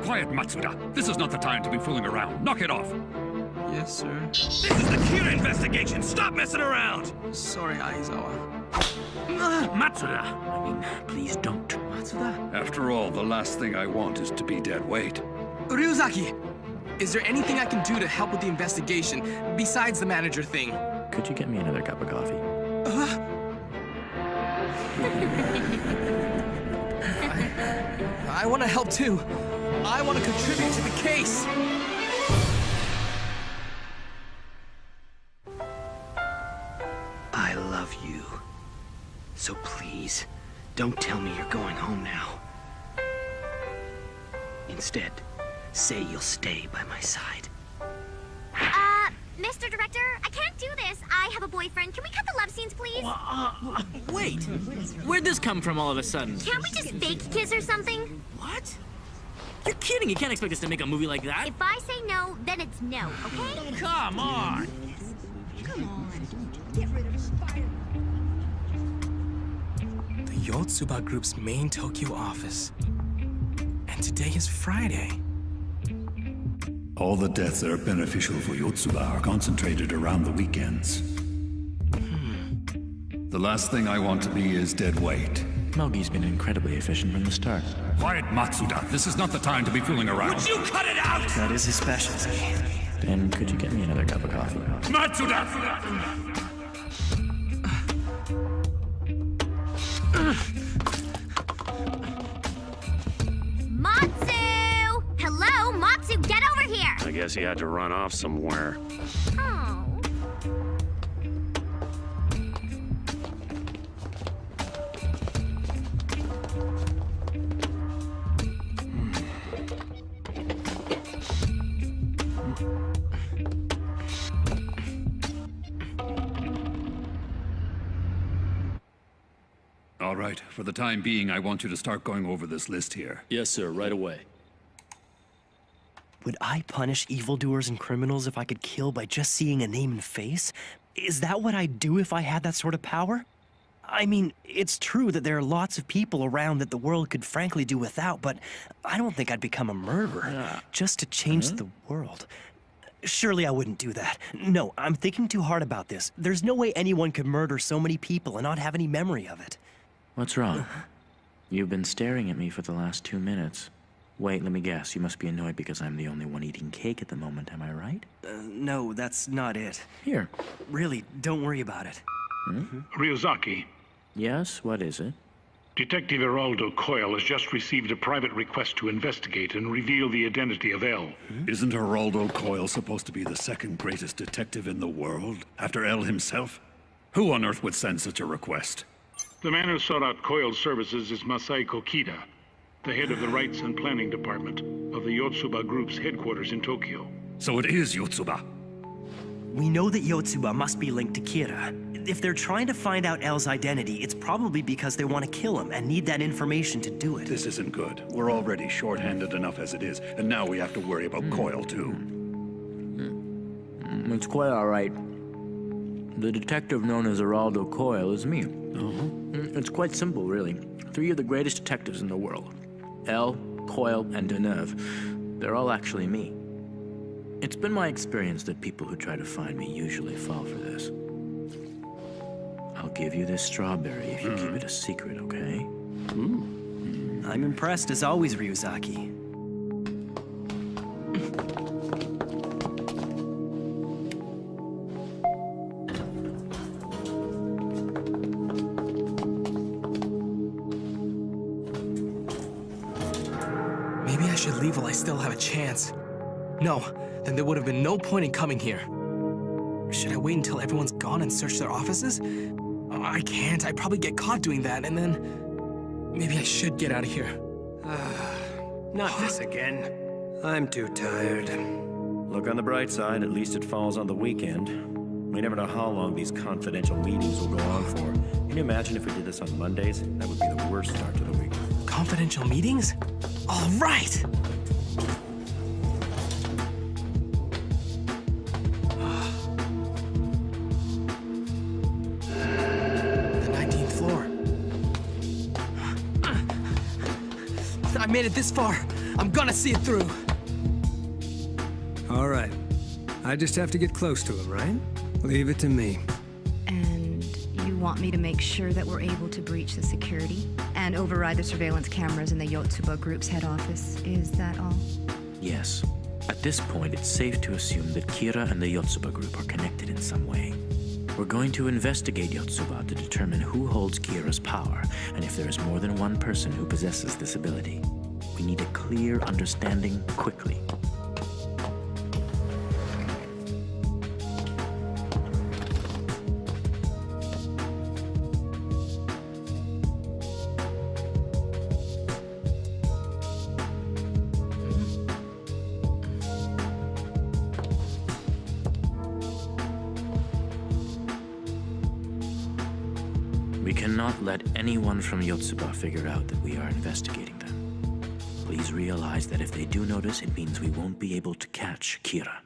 Quiet, Matsuda. This is not the time to be fooling around. Knock it off. Yes, sir. This is the Kira investigation. Stop messing around. Sorry, Aizawa. Matsuda! I mean, please don't. Matsuda? After all, the last thing I want is to be dead weight. Ryuzaki! Is there anything I can do to help with the investigation, besides the manager thing? Could you get me another cup of coffee? I want to help too. I want to contribute to the case. I love you. So please, don't tell me you're going home now. Instead, say you'll stay by my side. Mr. Director, I can't do this. I have a boyfriend. Can we cut the love scenes, please? Wait! Where'd this come from all of a sudden? Can't we just fake kiss or something? What? You're kidding! You can't expect us to make a movie like that! If I say no, then it's no, okay? Come on! Come on. Get rid of fire. The Yotsuba Group's main Tokyo office. And today is Friday. All the deaths that are beneficial for Yotsuba are concentrated around the weekends. The last thing I want to be is dead weight. Mogi's been incredibly efficient from the start. Quiet, Matsuda. This is not the time to be fooling around. Would you cut it out? That is his specialty. Then could you get me another cup of coffee? Matsuda! Matsu! Hello, Matsu, get over here! I guess he had to run off somewhere. Oh. All right, for the time being, I want you to start going over this list here. Yes, sir, right away. Would I punish evildoers and criminals if I could kill by just seeing a name and face? Is that what I'd do if I had that sort of power? I mean, it's true that there are lots of people around that the world could frankly do without, but I don't think I'd become a murderer just to change the world. Surely I wouldn't do that. No, I'm thinking too hard about this. There's no way anyone could murder so many people and not have any memory of it. What's wrong? You've been staring at me for the last 2 minutes. Wait, let me guess. You must be annoyed because I'm the only one eating cake at the moment, am I right? No, that's not it. Here. Really, don't worry about it. Ryuzaki, Yes, what is it? Detective Geraldo Coyle has just received a private request to investigate and reveal the identity of L. Isn't Geraldo Coyle supposed to be the second greatest detective in the world, after L himself? Who on earth would send such a request? The man who sought out Coyle's services is Masai Kokida, the head of the Rights and Planning Department of the Yotsuba Group's headquarters in Tokyo. So it is Yotsuba. We know that Yotsuba must be linked to Kira. If they're trying to find out L's identity, it's probably because they want to kill him and need that information to do it. This isn't good. We're already short-handed enough as it is, and now we have to worry about Coyle, too. It's quite all right. The detective known as Geraldo Coyle is me. It's quite simple, really. 3 of the greatest detectives in the world. L, Coyle, and Deneuve. They're all actually me. It's been my experience that people who try to find me usually fall for this. I'll give you this strawberry if you keep it a secret, okay? I'm impressed as always, Ryuzaki. Maybe I should leave while I still have a chance. No, then there would have been no point in coming here. Should I wait until everyone's gone and search their offices? I can't. I'd probably get caught doing that, and then... Maybe I should get out of here. Not this again. I'm too tired. Look on the bright side, at least it falls on the weekend. We never know how long these confidential meetings will go on for. Can you imagine if we did this on Mondays? That would be the worst start to the week. Confidential meetings? All right! The 19th floor. I made it this far. I'm gonna see it through. All right. I just have to get close to him, right? Leave it to me. And you want me to make sure that we're able to breach the security and override the surveillance cameras in the Yotsuba Group's head office? Is that all? Yes. At this point, it's safe to assume that Kira and the Yotsuba Group are connected in some way. We're going to investigate Yotsuba to determine who holds Kira's power, and if there is more than one person who possesses this ability. We need a clear understanding quickly. We cannot let anyone from Yotsuba figure out that we are investigating them. Please realize that if they do notice, it means we won't be able to catch Kira.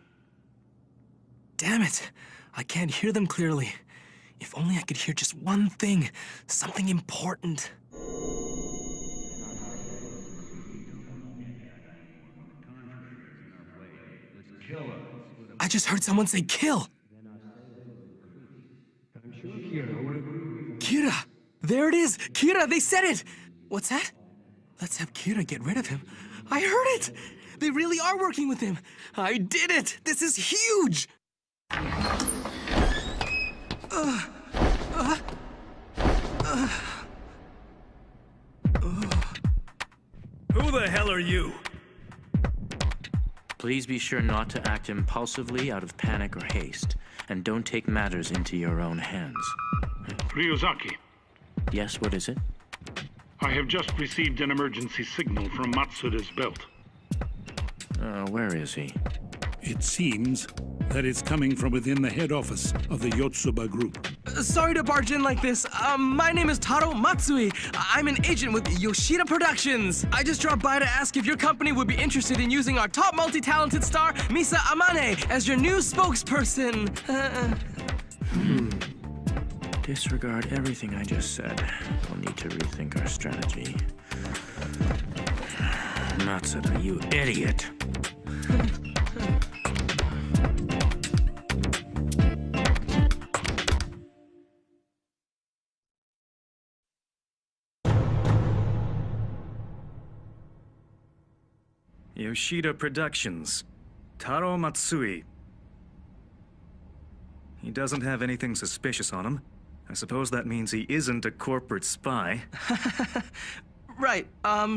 Damn it! I can't hear them clearly. If only I could hear just one thing, something important. I just heard someone say kill! Kira! There it is! Kira, they said it! What's that? Let's have Kira get rid of him. I heard it! They really are working with him! I did it! This is huge! Who the hell are you? Please be sure not to act impulsively out of panic or haste, and don't take matters into your own hands. Ryuzaki, Yes, what is it? I have just received an emergency signal from Matsuda's belt. Where is he? It seems that it's coming from within the head office of the Yotsuba Group. Sorry to barge in like this. My name is Taro Matsui. I'm an agent with Yoshida Productions. I just dropped by to ask if your company would be interested in using our top multi-talented star, Misa Amane, as your new spokesperson. Disregard everything I just said. We'll need to rethink our strategy. Matsuda, you idiot! Yoshida Productions. Taro Matsui. He doesn't have anything suspicious on him. I suppose that means he isn't a corporate spy. Right,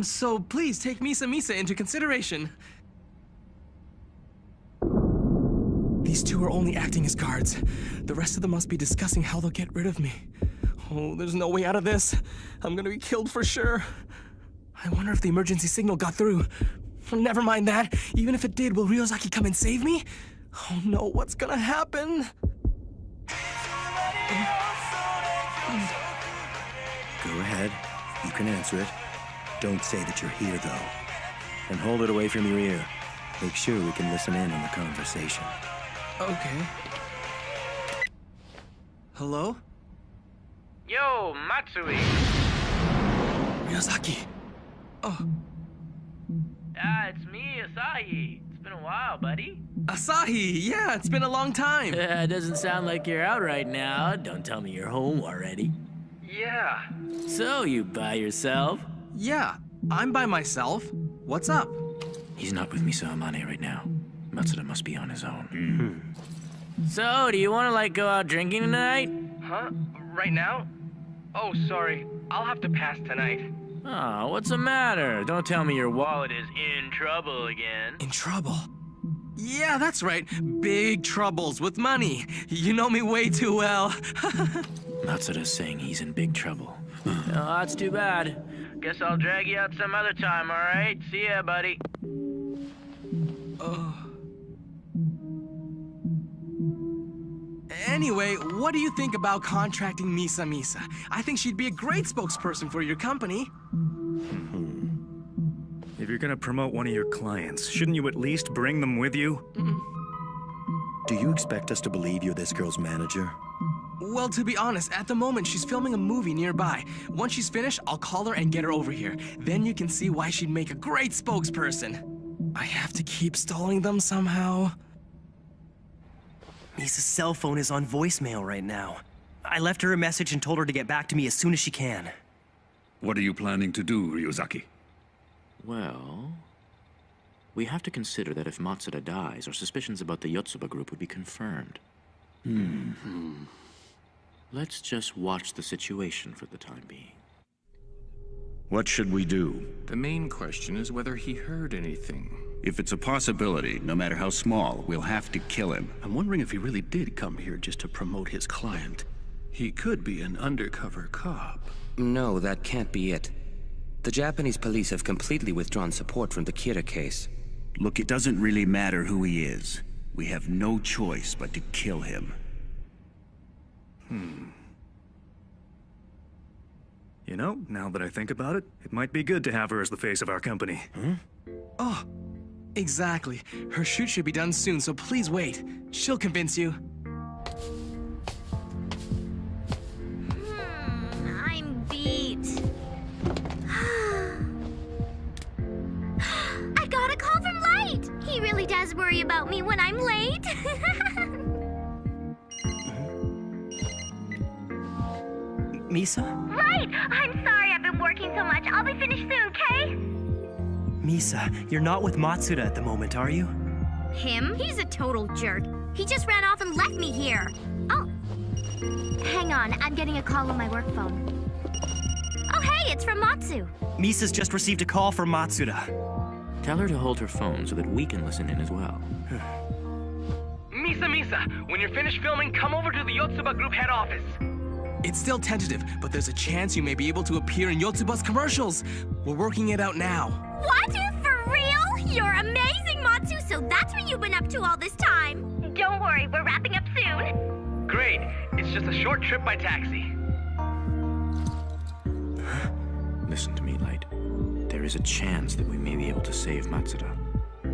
so please take Misa into consideration. These two are only acting as guards. The rest of them must be discussing how they'll get rid of me. Oh, there's no way out of this. I'm gonna be killed for sure. I wonder if the emergency signal got through. Never mind that. Even if it did, will Ryuzaki come and save me? Oh no, what's gonna happen? Go ahead. You can answer it. Don't say that you're here, though. And hold it away from your ear. Make sure we can listen in on the conversation. Okay. Hello? Yo, Matsui. Ryuzaki. Oh. It's me, Asahi. It's been a while, buddy. Asahi, yeah, it's been a long time. It doesn't sound like you're out right now. Don't tell me you're home already. Yeah. So, you by yourself? Yeah, I'm by myself. What's up? He's not with Misa Amane right now. Matsuda must be on his own. So, do you want to, go out drinking tonight? Huh? Right now? Oh, sorry. I'll have to pass tonight. Oh, what's the matter? Don't tell me your wallet is in trouble again. In trouble? Yeah, that's right. Big troubles with money. You know me way too well. Matsuda's saying he's in big trouble. Oh, that's too bad. Guess I'll drag you out some other time, all right? See ya, buddy. Anyway, what do you think about contracting Misa? I think she'd be a great spokesperson for your company. If you're gonna promote one of your clients, shouldn't you at least bring them with you? Do you expect us to believe you're this girl's manager? Well, to be honest, at the moment, she's filming a movie nearby. Once she's finished, I'll call her and get her over here. Then you can see why she'd make a great spokesperson. I have to keep stalling them somehow. Misa's cell phone is on voicemail right now. I left her a message and told her to get back to me as soon as she can. What are you planning to do, Ryuzaki? Well, we have to consider that if Matsuda dies, our suspicions about the Yotsuba group would be confirmed. Let's just watch the situation for the time being. What should we do? The main question is whether he heard anything. If it's a possibility, no matter how small, we'll have to kill him. I'm wondering if he really did come here just to promote his client. He could be an undercover cop. No, that can't be it. The Japanese police have completely withdrawn support from the Kira case. Look, it doesn't really matter who he is. We have no choice but to kill him. You know, now that I think about it, it might be good to have her as the face of our company. Oh, exactly. Her shoot should be done soon, so please wait. She'll convince you. I'm beat. I got a call from Light. He really does worry about me when I'm late. Misa? Right! I'm sorry I've been working so much. I'll be finished soon, okay? Misa, you're not with Matsuda at the moment, are you? Him? He's a total jerk. He just ran off and left me here. Oh. Hang on, I'm getting a call on my work phone. Oh, hey, it's from Matsu. Misa's just received a call from Matsuda. Tell her to hold her phone so that we can listen in as well. Misa, when you're finished filming, come over to the Yotsuba Group head office. It's still tentative, but there's a chance you may be able to appear in Yotsuba's commercials. We're working it out now. What? For real? You're amazing, Matsu, so that's what you've been up to all this time. Don't worry, we're wrapping up soon. Great. It's just a short trip by taxi. Listen to me, Light. There is a chance that we may be able to save Matsuda,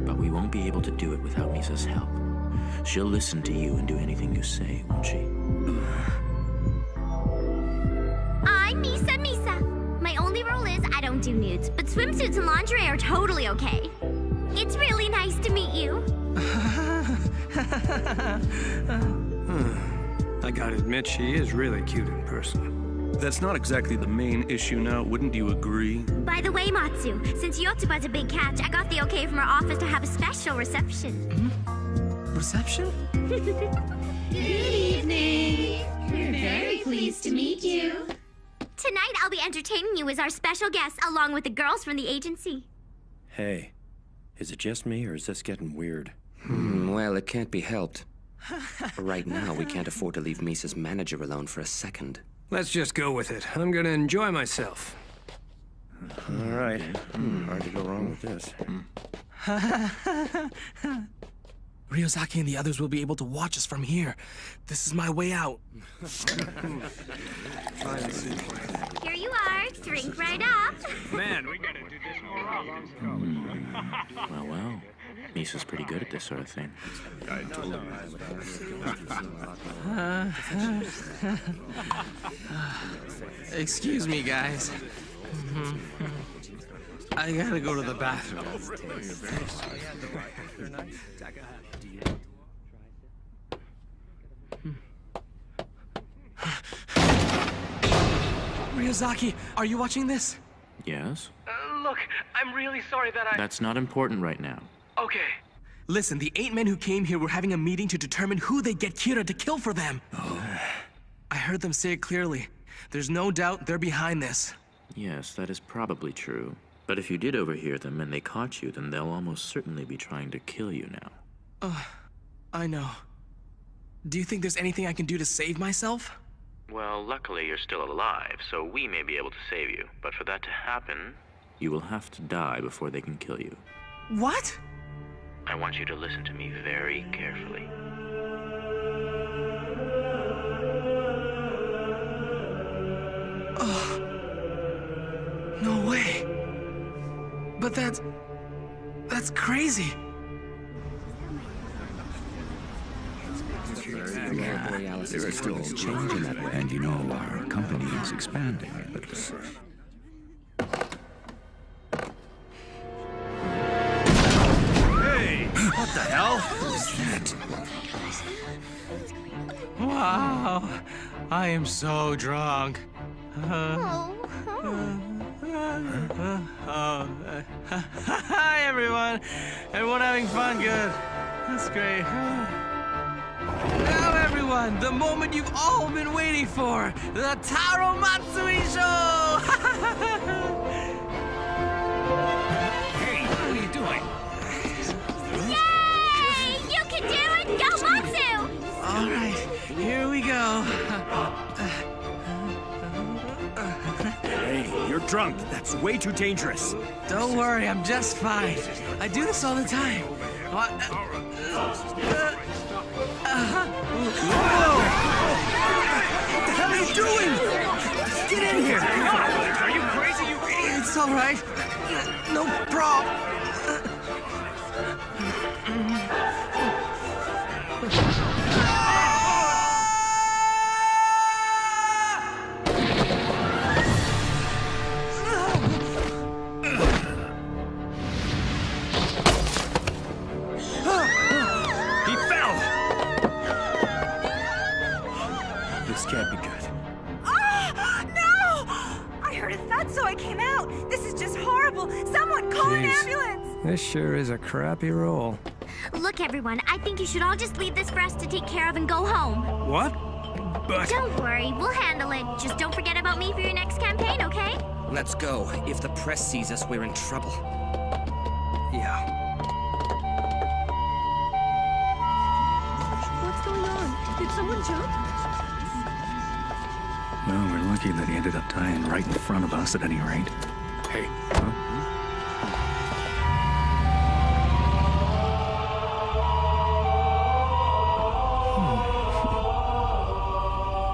but we won't be able to do it without Misa's help. She'll listen to you and do anything you say, won't she? I'm Misa. My only rule is I don't do nudes, but swimsuits and lingerie are totally okay. It's really nice to meet you. I gotta admit, she is really cute in person. That's not exactly the main issue now, wouldn't you agree? By the way, Matsu, since Yotsuba's a big catch, I got the okay from our office to have a special reception. Reception? Good evening. We're very pleased to meet you. Tonight, I'll be entertaining you as our special guest, along with the girls from the agency. Hey, is it just me, or is this getting weird? Well, it can't be helped. Right now, we can't afford to leave Misa's manager alone for a second. Let's just go with it. I'm gonna enjoy myself. All right. Hard to go wrong with this. Ryuzaki and the others will be able to watch us from here. This is my way out. Here you are. Drink right up. Man, we gotta do this more often. Well. Misa's pretty good at this sort of thing. I told him. Excuse me, guys. I gotta go to the bathroom. Ryuzaki, are you watching this? Yes? Look, I'm really sorry that That's not important right now. Okay. Listen, the 8 men who came here were having a meeting to determine who they'd get Kira to kill for them. I heard them say it clearly. There's no doubt they're behind this. Yes, that is probably true. But if you did overhear them and they caught you, then they'll almost certainly be trying to kill you now. I know. Do you think there's anything I can do to save myself? Well, luckily you're still alive, so we may be able to save you. But for that to happen, you will have to die before they can kill you. What? I want you to listen to me very carefully. No way. But that's crazy. There are still changing that way. And you know, our company is expanding. But Hey! What the hell? What is that? Wow! I am so drunk. Hi, everyone! Everyone having fun? Good. That's great. Now, everyone, the moment you've all been waiting for, the Taro Matsui Show! Hey, what are you doing? Yay! You can do it! Go, Matsu! All right, here we go. Hey, you're drunk. That's way too dangerous. Don't worry, I'm just fine. I do this all the time. What? Whoa! What the hell are you doing? Get in here! Are you crazy, you idiot? It's all right. No problem. Can't be good. No! I heard a thud, so I came out. This is just horrible. Someone call an ambulance! This sure is a crappy roll. Look, everyone, I think you should all just leave this for us to take care of and go home. What? But... Don't worry, we'll handle it. Just don't forget about me for your next campaign, okay? Let's go. If the press sees us, we're in trouble. Yeah. What's going on? Did someone jump? Well, we're lucky that he ended up dying right in front of us at any rate. Hey. Huh?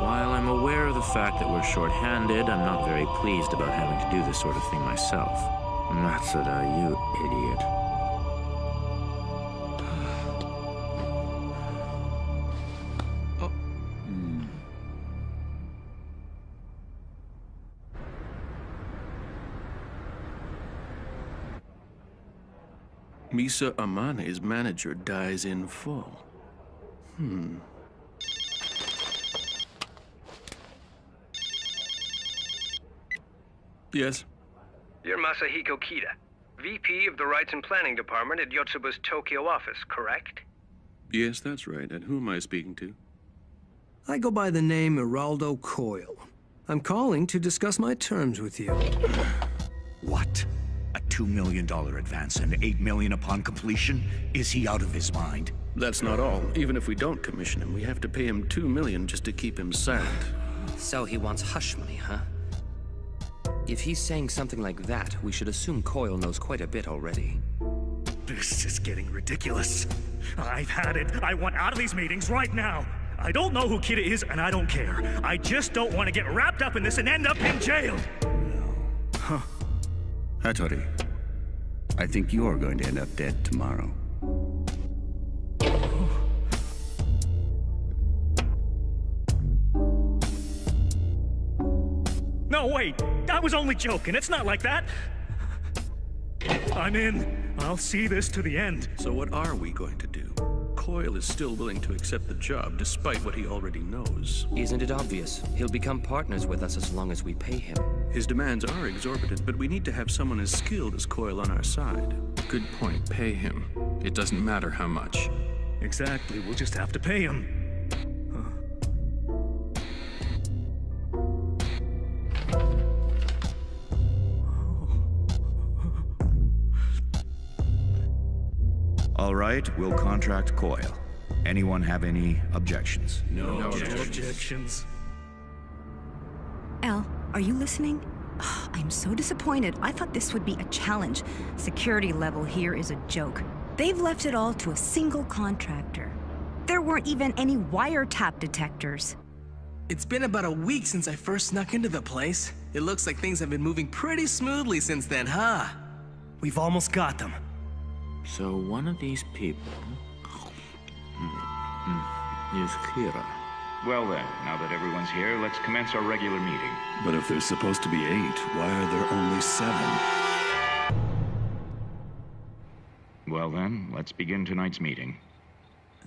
While I'm aware of the fact that we're short-handed, I'm not very pleased about having to do this sort of thing myself. Matsuda, you idiot. Misa Amane's manager dies in full. Yes? You're Masahiko Kida, VP of the Rights and Planning Department at Yotsuba's Tokyo office, correct? Yes, that's right. And who am I speaking to? I go by the name Geraldo Coyle. I'm calling to discuss my terms with you. What? A $2 million advance and $8 million upon completion? Is he out of his mind? That's not all. Even if we don't commission him, we have to pay him $2 million just to keep him silent. So he wants hush money, huh? If he's saying something like that, we should assume Coyle knows quite a bit already. This is getting ridiculous. I've had it. I want out of these meetings right now. I don't know who Kida is, and I don't care. I just don't want to get wrapped up in this and end up in jail. Huh. Hattori, I think you're going to end up dead tomorrow. No, wait. I was only joking. It's not like that. I'm in. I'll see this to the end. So what are we going to do? Coyle is still willing to accept the job, despite what he already knows. Isn't it obvious? He'll become partners with us as long as we pay him. His demands are exorbitant, but we need to have someone as skilled as Coyle on our side. Good point. Pay him. It doesn't matter how much. Exactly. We'll just have to pay him. All right, we'll contract Coyle. Anyone have any objections? No objections. Elle, are you listening? I'm so disappointed. I thought this would be a challenge. Security level here is a joke. They've left it all to a single contractor. There weren't even any wiretap detectors. It's been about a week since I first snuck into the place. It looks like things have been moving pretty smoothly since then, huh? We've almost got them. So one of these people... is Kira. Well then, now that everyone's here, let's commence our regular meeting. But if there's supposed to be 8, why are there only 7? Well then, let's begin tonight's meeting.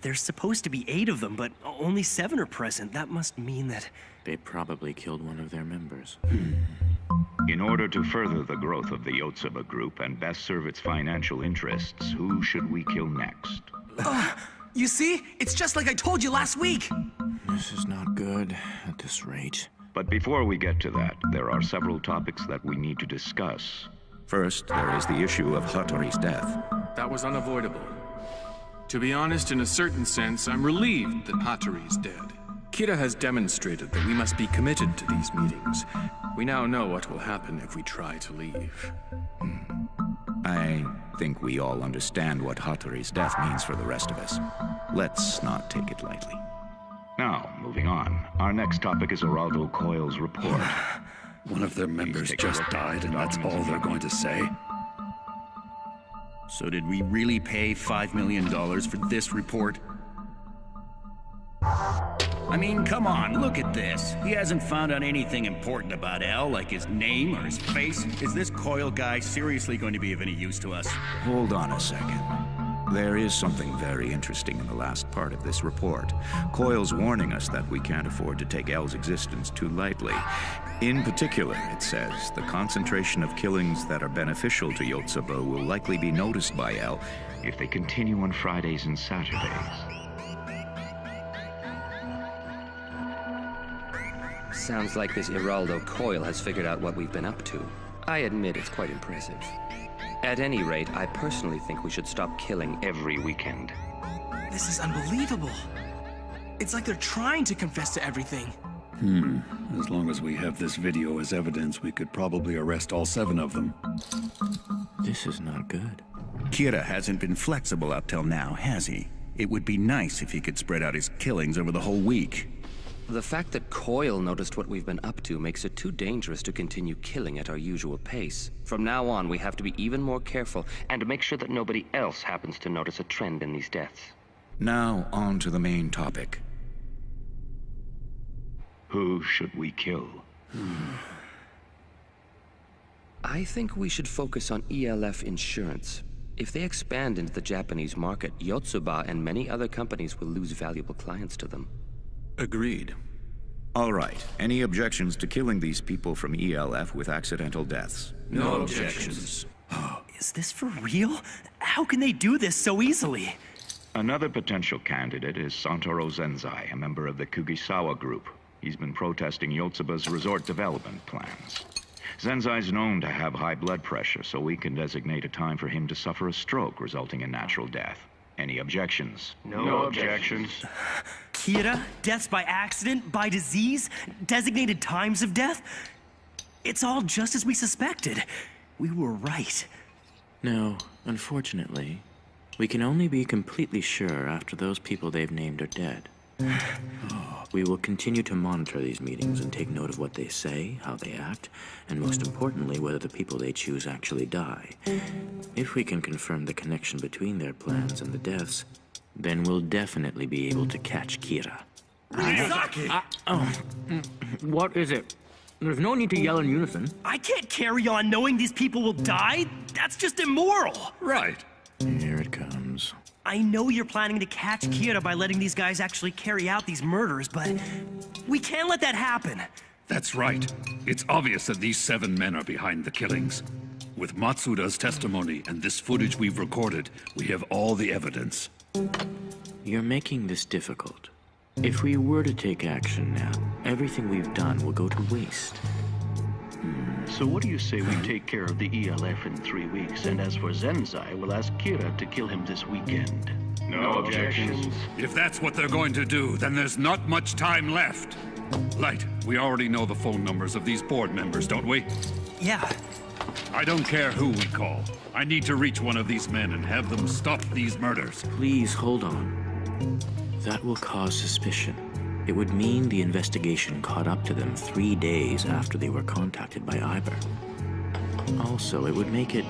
There's supposed to be 8 of them, but only 7 are present. That must mean that... They probably killed one of their members. In order to further the growth of the Yotsuba Group and best serve its financial interests, who should we kill next? You see? It's just like I told you last week! This is not good at this rate. But before we get to that, there are several topics that we need to discuss. First, there is the issue of Hattori's death. That was unavoidable. To be honest, in a certain sense, I'm relieved that Hattori's dead. Kira has demonstrated that we must be committed to these meetings. We now know what will happen if we try to leave. I think we all understand what Hattori's death means for the rest of us. Let's not take it lightly. Now, moving on. Our next topic is Geraldo Coyle's report. One of their members just died, and that's all they're going to say? So did we really pay $5 million for this report? I mean, come on, look at this. He hasn't found out anything important about L, like his name or his face. Is this Coyle guy seriously going to be of any use to us? Hold on a second. There is something very interesting in the last part of this report. Coyle's warning us that we can't afford to take L's existence too lightly. In particular, it says, the concentration of killings that are beneficial to Yotsuba will likely be noticed by L if they continue on Fridays and Saturdays. Sounds like this Geraldo Coyle has figured out what we've been up to. I admit it's quite impressive. At any rate, I personally think we should stop killing every weekend. This is unbelievable. It's like they're trying to confess to everything. As long as we have this video as evidence, we could probably arrest all 7 of them. This is not good. Kira hasn't been flexible up till now, has he? It would be nice if he could spread out his killings over the whole week. The fact that Coyle noticed what we've been up to makes it too dangerous to continue killing at our usual pace. From now on, we have to be even more careful and make sure that nobody else happens to notice a trend in these deaths. Now, on to the main topic. Who should we kill? I think we should focus on ELF Insurance. If they expand into the Japanese market, Yotsuba and many other companies will lose valuable clients to them. Agreed. All right. Any objections to killing these people from ELF with accidental deaths? No objections. Is this for real? How can they do this so easily? Another potential candidate is Santoro Zenzai, a member of the Kugisawa Group. He's been protesting Yotsuba's resort development plans. Zenzai's known to have high blood pressure, so we can designate a time for him to suffer a stroke resulting in natural death. Any objections? No objections. Kira? Deaths by accident? By disease? Designated times of death? It's all just as we suspected. We were right. No, unfortunately, we can only be completely sure after those people they've named are dead. We will continue to monitor these meetings and take note of what they say, how they act, and most importantly, whether the people they choose actually die. If we can confirm the connection between their plans and the deaths, then we'll definitely be able to catch Kira. What is it? There's no need to yell in unison. I can't carry on knowing these people will die. That's just immoral. Right. Here it comes. I know you're planning to catch Kira by letting these guys actually carry out these murders, but we can't let that happen. That's right. It's obvious that these 7 men are behind the killings. With Matsuda's testimony and this footage we've recorded, we have all the evidence. You're making this difficult. If we were to take action now, everything we've done will go to waste. So what do you say we take care of the ELF in 3 weeks, and as for Zenzai, we'll ask Kira to kill him this weekend? No objections. If that's what they're going to do, then there's not much time left. Light, we already know the phone numbers of these board members, don't we? Yeah. I don't care who we call. I need to reach one of these men and have them stop these murders. Please hold on. That will cause suspicion. It would mean the investigation caught up to them 3 days after they were contacted by Iber. Also, it would make it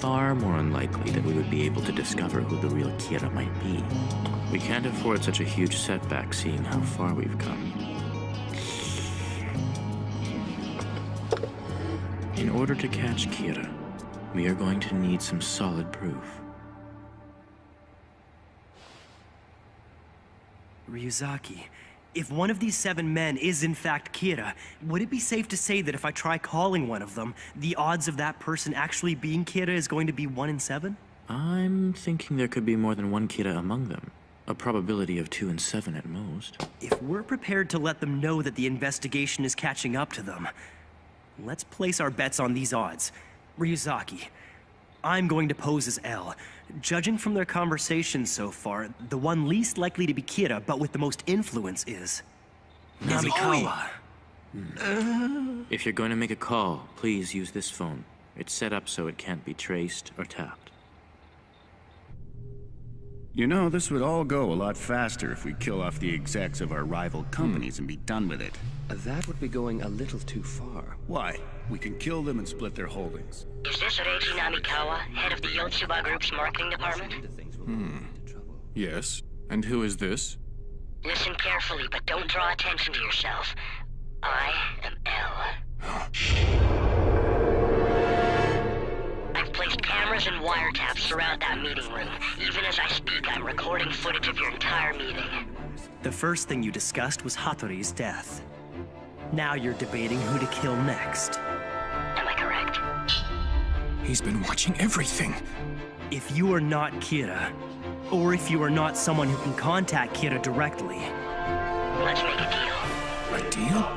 far more unlikely that we would be able to discover who the real Kira might be. We can't afford such a huge setback seeing how far we've come. In order to catch Kira, we are going to need some solid proof. Ryuzaki, if one of these 7 men is in fact Kira, would it be safe to say that if I try calling one of them, the odds of that person actually being Kira is going to be 1 in 7? I'm thinking there could be more than one Kira among them. A probability of 2 in 7 at most. If we're prepared to let them know that the investigation is catching up to them, let's place our bets on these odds. Ryuzaki, I'm going to pose as L. Judging from their conversations so far, the one least likely to be Kira, but with the most influence is Namikawa. If you're going to make a call, please use this phone. It's set up so it can't be traced or tapped. You know, this would all go a lot faster if we kill off the execs of our rival companies and be done with it. That would be going a little too far. Why? We can kill them and split their holdings. Is this Reiji Namikawa, head of the Yotsuba Group's marketing department? Yes. And who is this? Listen carefully, but don't draw attention to yourself. I am L. I've placed cameras and wiretaps throughout that meeting room. Even as I speak, I'm recording footage of your entire meeting. The first thing you discussed was Hattori's death. Now you're debating who to kill next. Am I correct? He's been watching everything. If you are not Kira, or if you are not someone who can contact Kira directly... Let's make a deal. A deal?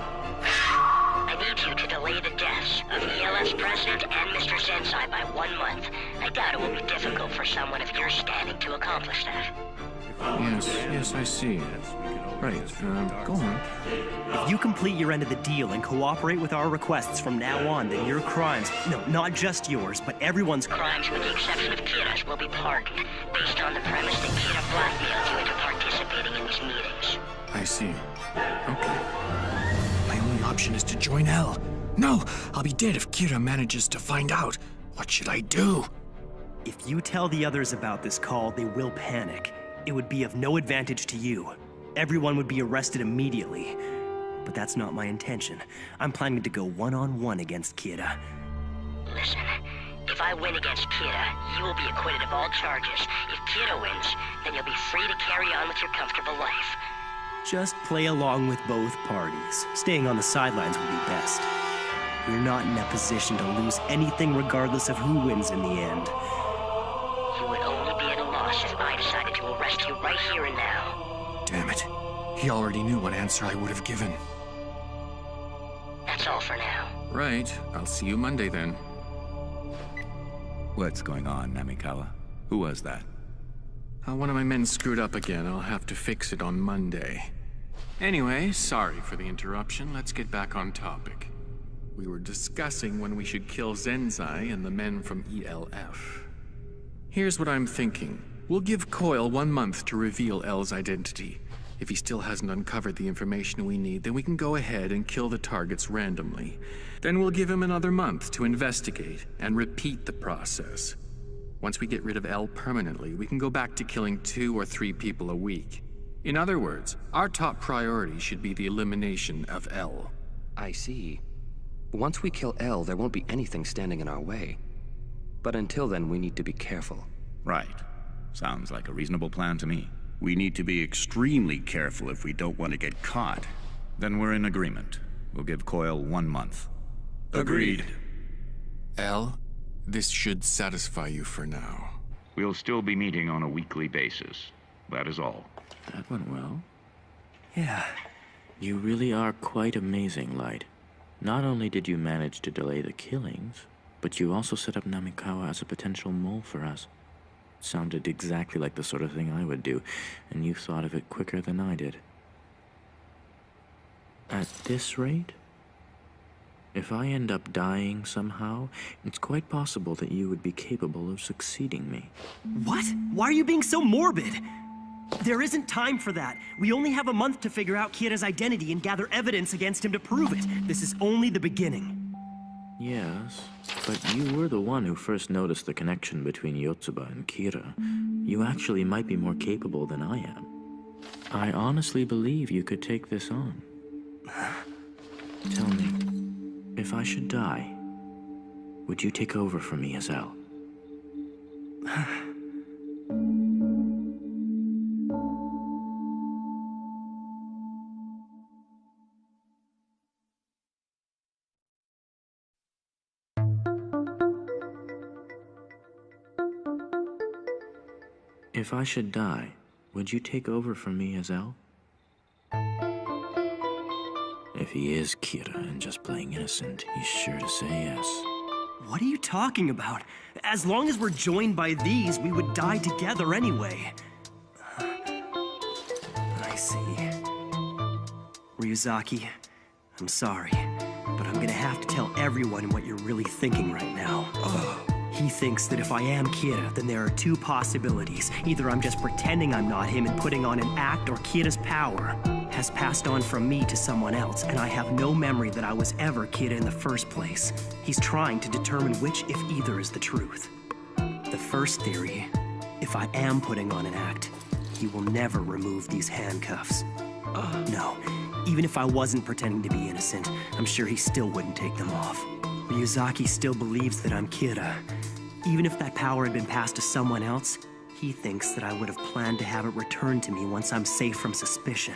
I need you to delay the deaths of ELF's president and Mr. Zensai by 1 month. I doubt it will be difficult for someone of your standing to accomplish that. Yes, I see. Right, go on. If you complete your end of the deal and cooperate with our requests from now on, then your crimes, no, not just yours, but everyone's crimes with the exception of Kira's will be pardoned, based on the premise that Kira blackmailed you into participating in these meetings. I see. Okay. My only option is to join L. No, I'll be dead if Kira manages to find out. What should I do? If you tell the others about this call, they will panic. It would be of no advantage to you. Everyone would be arrested immediately. But that's not my intention. I'm planning to go one-on-one against Kira. Listen, if I win against Kira, you will be acquitted of all charges. If Kira wins, then you'll be free to carry on with your comfortable life. Just play along with both parties. Staying on the sidelines would be best. You're not in a position to lose anything regardless of who wins in the end. You would only be at a loss if I decided to arrest you right here and now. Damn it. He already knew what answer I would have given. That's all for now. Right. I'll see you Monday then. What's going on, Namikawa? Who was that? One of my men screwed up again. I'll have to fix it on Monday. Anyway, sorry for the interruption. Let's get back on topic. We were discussing when we should kill Zensai and the men from ELF. Here's what I'm thinking. We'll give Coyle 1 month to reveal L's identity. If he still hasn't uncovered the information we need, then we can go ahead and kill the targets randomly. Then we'll give him another month to investigate and repeat the process. Once we get rid of L permanently, we can go back to killing 2 or 3 people a week. In other words, our top priority should be the elimination of L. I see. Once we kill L, there won't be anything standing in our way. But until then, we need to be careful. Right. Sounds like a reasonable plan to me. We need to be extremely careful if we don't want to get caught. Then we're in agreement. We'll give Coyle 1 month. Agreed. L, this should satisfy you for now. We'll still be meeting on a weekly basis. That is all. That went well. Yeah. You really are quite amazing, Light. Not only did you manage to delay the killings, but you also set up Namikawa as a potential mole for us. Sounded exactly like the sort of thing I would do, and you thought of it quicker than I did. At this rate, if I end up dying somehow, it's quite possible that you would be capable of succeeding me. What? Why are you being so morbid? There isn't time for that. We only have a month to figure out Kira's identity and gather evidence against him to prove it. This is only the beginning. Yes, but you were the one who first noticed the connection between Yotsuba and Kira. You actually might be more capable than I am. I honestly believe you could take this on. Tell me, if I should die, would you take over for me as L? If I should die, would you take over for me as L? If he is Kira and just playing innocent, he's sure to say yes. What are you talking about? As long as we're joined by these, we would die together anyway. I see. Ryuzaki, I'm sorry, but I'm gonna have to tell everyone what you're really thinking right now. He thinks that if I am Kira, then there are two possibilities. Either I'm just pretending I'm not him and putting on an act, or Kira's power has passed on from me to someone else, and I have no memory that I was ever Kira in the first place. He's trying to determine which, if either, is the truth. The first theory, if I am putting on an act, he will never remove these handcuffs. No, even if I wasn't pretending to be innocent, I'm sure he still wouldn't take them off. Ryuzaki still believes that I'm Kira. Even if that power had been passed to someone else, he thinks that I would have planned to have it returned to me once I'm safe from suspicion.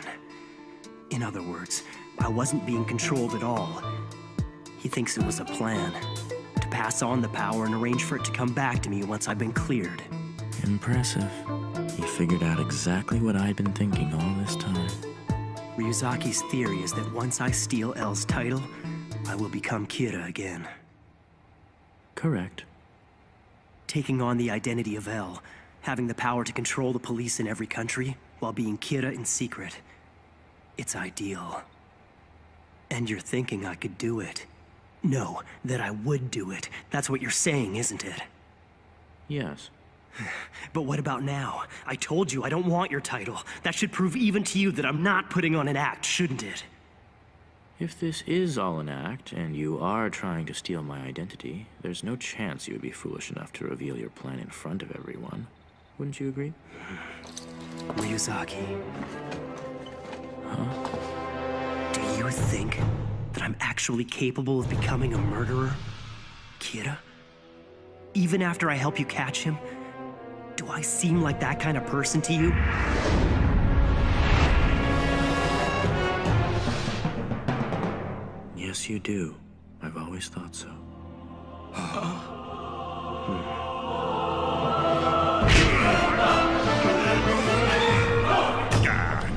In other words, I wasn't being controlled at all. He thinks it was a plan, to pass on the power and arrange for it to come back to me once I've been cleared. Impressive. He figured out exactly what I'd been thinking all this time. Ryuzaki's theory is that once I steal L's title, I will become Kira again. Correct. Taking on the identity of L, having the power to control the police in every country, while being Kira in secret. It's ideal. And you're thinking I could do it. No, that I would do it. That's what you're saying, isn't it? Yes. But what about now? I told you I don't want your title. That should prove even to you that I'm not putting on an act, shouldn't it? If this is all an act, and you are trying to steal my identity, there's no chance you would be foolish enough to reveal your plan in front of everyone. Wouldn't you agree? Ryuzaki. Huh? Do you think that I'm actually capable of becoming a murderer? Kira? Even after I help you catch him? Do I seem like that kind of person to you? Yes, you do. I've always thought so.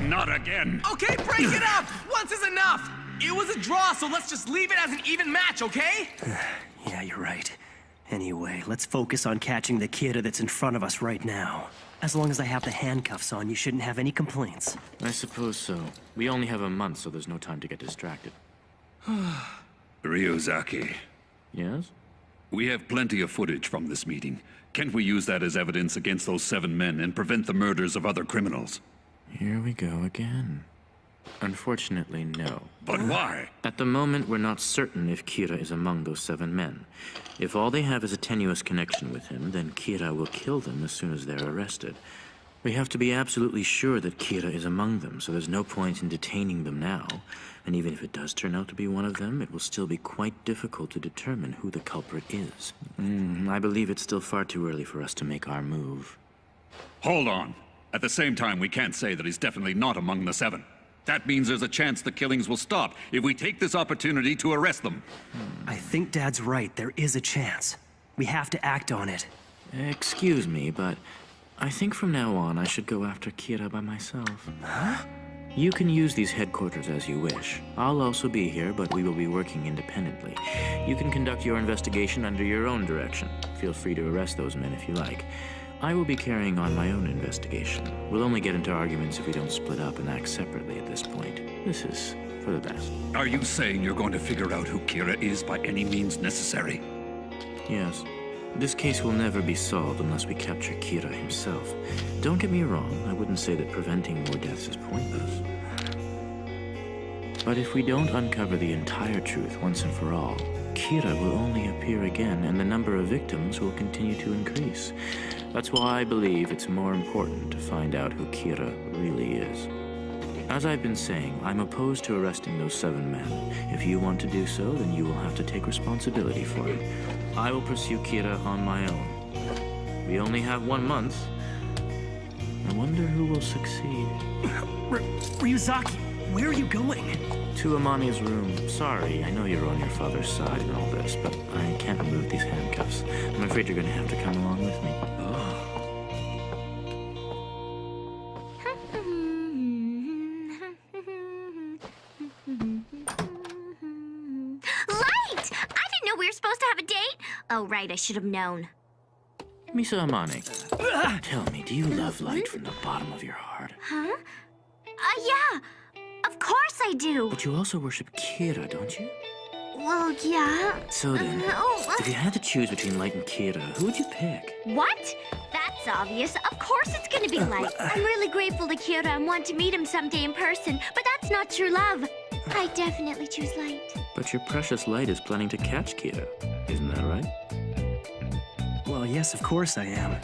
Not again! Okay, break it up! Once is enough! It was a draw, so let's just leave it as an even match, okay? Yeah, you're right. Anyway, let's focus on catching the Kira that's in front of us right now. As long as I have the handcuffs on, you shouldn't have any complaints. I suppose so. We only have a month, so there's no time to get distracted. Ryuzaki. Yes? We have plenty of footage from this meeting. Can't we use that as evidence against those 7 men and prevent the murders of other criminals? Here we go again. Unfortunately, no. But why? At the moment, we're not certain if Kira is among those 7 men. If all they have is a tenuous connection with him, then Kira will kill them as soon as they're arrested. We have to be absolutely sure that Kira is among them, so there's no point in detaining them now. And even if it does turn out to be one of them, it will still be quite difficult to determine who the culprit is. I believe it's still far too early for us to make our move. Hold on. At the same time, we can't say that he's definitely not among the 7. That means there's a chance the killings will stop if we take this opportunity to arrest them. I think Dad's right. There is a chance. We have to act on it. Excuse me, but I think from now on I should go after Kira by myself. Huh? You can use these headquarters as you wish. I'll also be here, but we will be working independently. You can conduct your investigation under your own direction. Feel free to arrest those men if you like. I will be carrying on my own investigation. We'll only get into arguments if we don't split up and act separately at this point. This is for the best. Are you saying you're going to figure out who Kira is by any means necessary? Yes. This case will never be solved unless we capture Kira himself. Don't get me wrong, I wouldn't say that preventing more deaths is pointless. But if we don't uncover the entire truth once and for all, Kira will only appear again, and the number of victims will continue to increase. That's why I believe it's more important to find out who Kira really is. As I've been saying, I'm opposed to arresting those 7 men. If you want to do so, then you will have to take responsibility for it. I will pursue Kira on my own. We only have 1 month. I wonder who will succeed. Ryuzaki, where are you going? To Amani's room. Sorry, I know you're on your father's side and all this, but I can't remove these handcuffs. I'm afraid you're going to have to come along with me. Light! I didn't know we were supposed to have a date. Oh, right, I should have known. Misa Amane, tell me, do you love Light from the bottom of your heart? Huh? Yeah. Of course I do. But you also worship Kira, don't you? Well, yeah. So then, if you had to choose between Light and Kira, who would you pick? What? That's obvious. Of course it's gonna be Light. I'm really grateful to Kira and want to meet him someday in person, but that's not true love. I definitely choose Light. But your precious Light is planning to catch Kira. Isn't that right? Well, yes, of course I am.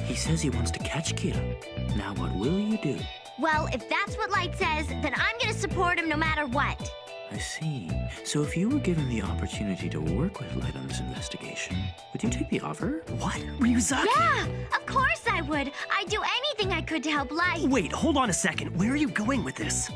He says he wants to catch Kira. Now what will you do? Well, if that's what Light says, then I'm gonna support him no matter what. I see. So if you were given the opportunity to work with Light on this investigation, would you take the offer? What? Ryuzaki? Yeah, of course I would. I'd do anything I could to help Light. Wait, hold on a second. Where are you going with this?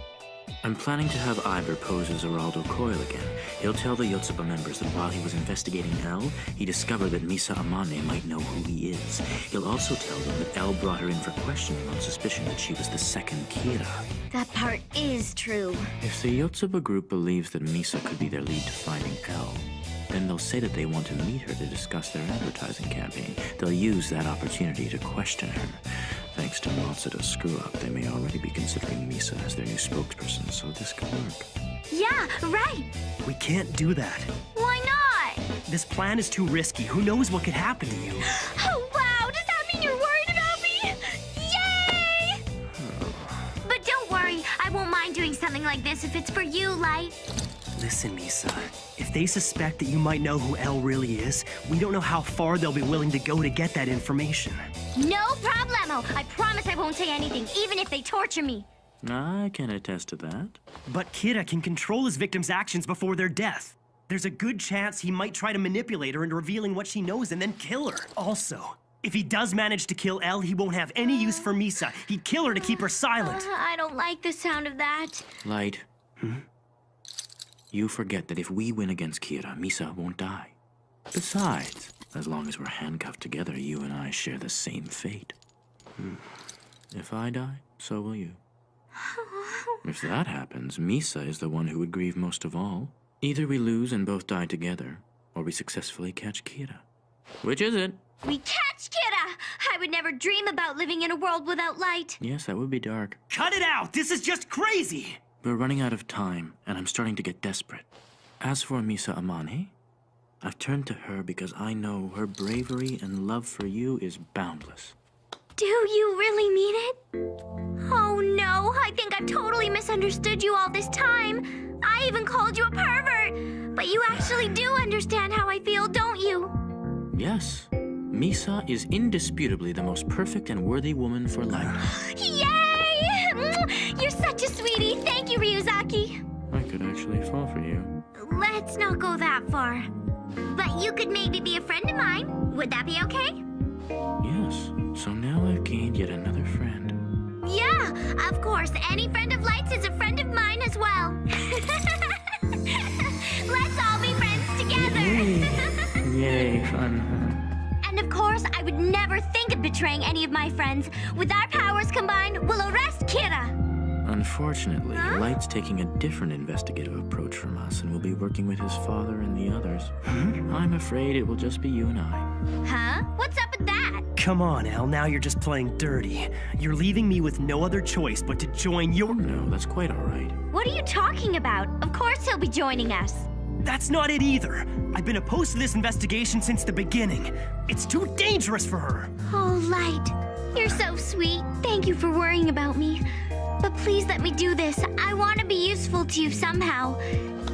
I'm planning to have Iber pose as Geraldo Coil again. He'll tell the Yotsuba members that while he was investigating L, he discovered that Misa Amane might know who he is. He'll also tell them that L brought her in for questioning on suspicion that she was the second Kira. That part is true. If the Yotsuba group believes that Misa could be their lead to finding L, then they'll say that they want to meet her to discuss their advertising campaign. They'll use that opportunity to question her. Thanks to Matsuda's screw-up, they may already be considering Misa as their new spokesperson, so this could work. Yeah, right. We can't do that. Why not? This plan is too risky. Who knows what could happen to you? Oh, wow! Does that mean you're worried about me? Yay! But don't worry, I won't mind doing something like this if it's for you, Light. Listen, Misa. If they suspect that you might know who L really is, we don't know how far they'll be willing to go to get that information. No problemo. I promise I won't say anything, even if they torture me. I can attest to that. But Kira can control his victim's actions before their death. There's a good chance he might try to manipulate her into revealing what she knows and then kill her. Also, if he does manage to kill L, he won't have any use for Misa. He'd kill her to keep her silent. I don't like the sound of that. Light. You forget that if we win against Kira, Misa won't die. Besides, as long as we're handcuffed together, you and I share the same fate. If I die, so will you. If that happens, Misa is the one who would grieve most of all. Either we lose and both die together, or we successfully catch Kira. Which is it? We catch Kira! I would never dream about living in a world without Light. Yes, that would be dark. Cut it out! This is just crazy! We're running out of time, and I'm starting to get desperate. As for Misa Amane, I've turned to her because I know her bravery and love for you is boundless. Do you really mean it? Oh no, I think I've totally misunderstood you all this time. I even called you a pervert. But you actually do understand how I feel, don't you? Yes. Misa is indisputably the most perfect and worthy woman for Light. Yay! You're such a sweetie. Thank you, Ryuzaki. I could actually fall for you. Let's not go that far. But you could maybe be a friend of mine. Would that be okay? Yes. So now I've gained yet another friend. Yeah, of course. Any friend of Light's is a friend of mine as well. Let's all be friends together. Yay, fun. And of course, I would never think of betraying any of my friends. With our powers combined, we'll arrest Kira. Unfortunately, Light's taking a different investigative approach from us and will be working with his father and the others. I'm afraid it will just be you and I. Huh? What's up with that? Come on, Al, now you're just playing dirty. You're leaving me with no other choice but to join your... No, that's quite all right. What are you talking about? Of course he'll be joining us. That's not it either. I've been opposed to this investigation since the beginning. It's too dangerous for her. Oh, Light, you're so sweet. Thank you for worrying about me. But please let me do this. I want to be useful to you somehow.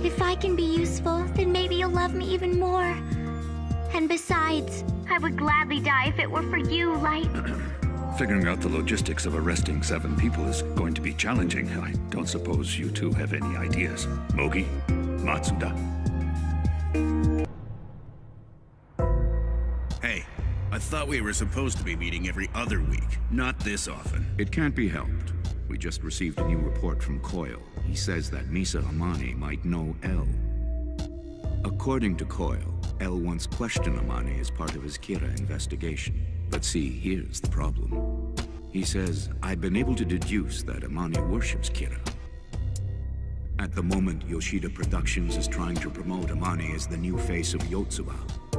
If I can be useful, then maybe you'll love me even more. And besides, I would gladly die if it were for you, Light. Figuring out the logistics of arresting 7 people is going to be challenging. I don't suppose you two have any ideas. Mogi? Matsuda? Hey, I thought we were supposed to be meeting every other week, not this often. It can't be helped. We just received a new report from Coyle. He says that Misa Amane might know L. According to Coyle, L once questioned Amane as part of his Kira investigation. But see, here's the problem. He says, I've been able to deduce that Amane worships Kira. At the moment, Yoshida Productions is trying to promote Amane as the new face of Yotsuba.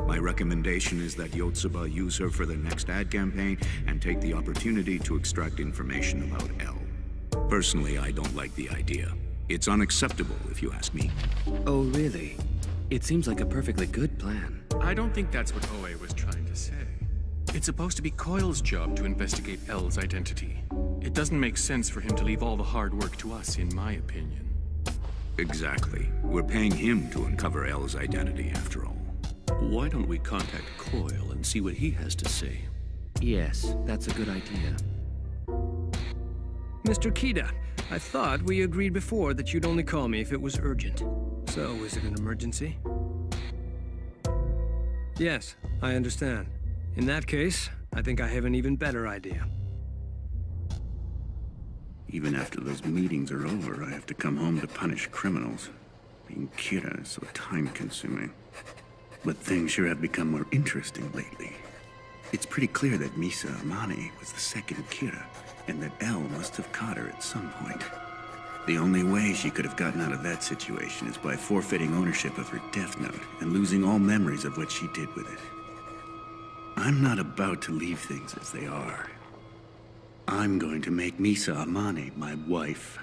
My recommendation is that Yotsuba use her for their next ad campaign and take the opportunity to extract information about L. Personally, I don't like the idea. It's unacceptable, if you ask me. Oh, really? It seems like a perfectly good plan. I don't think that's what Oe was trying to say. It's supposed to be Coyle's job to investigate L's identity. It doesn't make sense for him to leave all the hard work to us, in my opinion. Exactly. We're paying him to uncover L's identity, after all. Why don't we contact Coyle and see what he has to say? Yes, that's a good idea. Mr. Kida, I thought we agreed before that you'd only call me if it was urgent. So, is it an emergency? Yes, I understand. In that case, I think I have an even better idea. Even after those meetings are over, I have to come home to punish criminals. Being Kira is so time-consuming. But things sure have become more interesting lately. It's pretty clear that Misa Amane was the second Kira, and that L must have caught her at some point. The only way she could have gotten out of that situation is by forfeiting ownership of her Death Note and losing all memories of what she did with it. I'm not about to leave things as they are. I'm going to make Misa Amane my wife.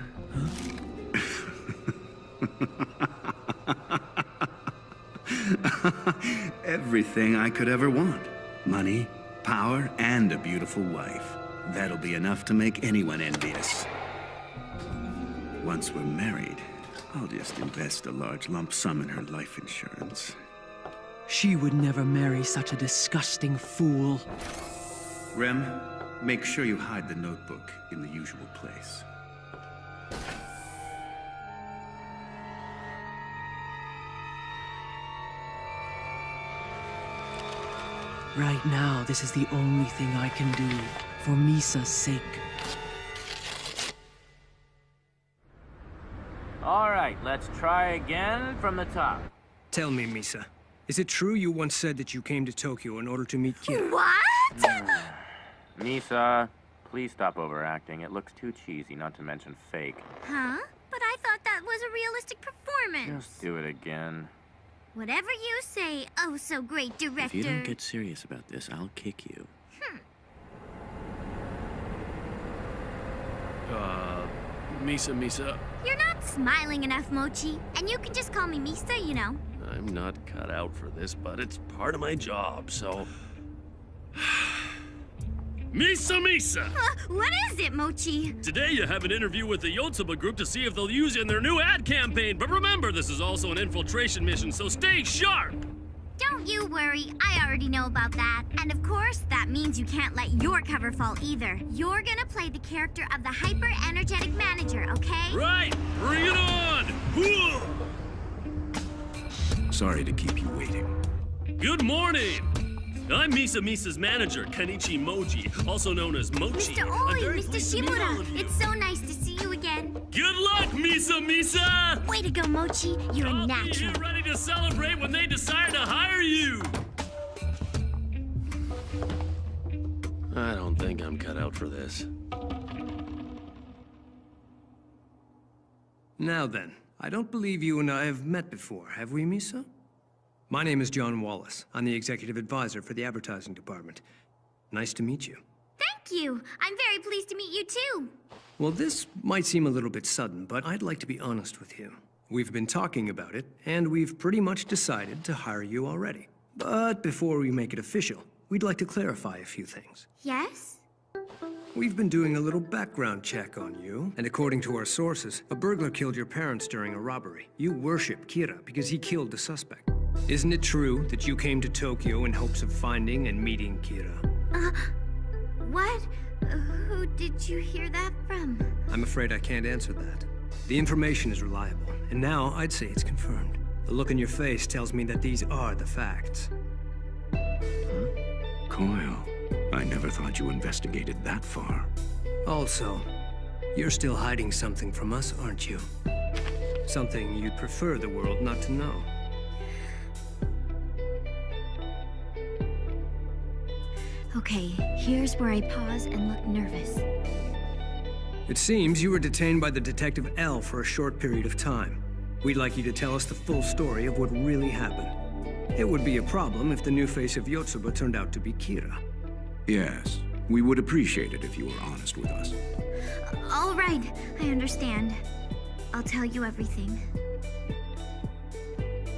Everything I could ever want. Money, power, and a beautiful wife. That'll be enough to make anyone envious. Once we're married, I'll just invest a large lump sum in her life insurance. She would never marry such a disgusting fool. Rem, make sure you hide the notebook in the usual place. Right now, this is the only thing I can do, for Misa's sake. All right, let's try again from the top. Tell me, Misa, is it true you once said that you came to Tokyo in order to meet Kira? What? Misa, please stop overacting. It looks too cheesy, not to mention fake. Huh? But I thought that was a realistic performance. Just do it again. Whatever you say, oh so great director. If you don't get serious about this, I'll kick you. Misa. You're not smiling enough, Mochi. And you can just call me Misa, you know. I'm not cut out for this, but it's part of my job, so... Misa! What is it, Mochi? Today you have an interview with the Yotsuba group to see if they'll use you in their new ad campaign. But remember, this is also an infiltration mission, so stay sharp! Don't you worry, I already know about that. And of course, that means you can't let your cover fall either. You're gonna play the character of the hyper-energetic manager, okay? Right! Bring it on! Whoa! Sorry to keep you waiting. Good morning! I'm Misa's manager, Kanichi Moji, also known as Mochi. Mr. Oi, Mr. Shimura, it's so nice to see you again. Good luck, Misa! Way to go, Mochi. You're a natural. I'll be here ready to celebrate when they decide to hire you. I don't think I'm cut out for this. Now then, I don't believe you and I have met before, have we, Misa? My name is John Wallace. I'm the executive advisor for the advertising department. Nice to meet you. Thank you. I'm very pleased to meet you, too. Well, this might seem a little bit sudden, but I'd like to be honest with you. We've been talking about it, and we've pretty much decided to hire you already. But before we make it official, we'd like to clarify a few things. Yes? We've been doing a little background check on you, and according to our sources, a burglar killed your parents during a robbery. You worship Kira because he killed the suspect. Isn't it true that you came to Tokyo in hopes of finding and meeting Kira? What? Who did you hear that from? I'm afraid I can't answer that. The information is reliable, and now I'd say it's confirmed. The look in your face tells me that these are the facts. Coyle, I never thought you investigated that far. Also, you're still hiding something from us, aren't you? Something you'd prefer the world not to know. Okay, here's where I pause and look nervous. It seems you were detained by the Detective L for a short period of time. We'd like you to tell us the full story of what really happened. It would be a problem if the new face of Yotsuba turned out to be Kira. Yes, we would appreciate it if you were honest with us. All right, I understand. I'll tell you everything.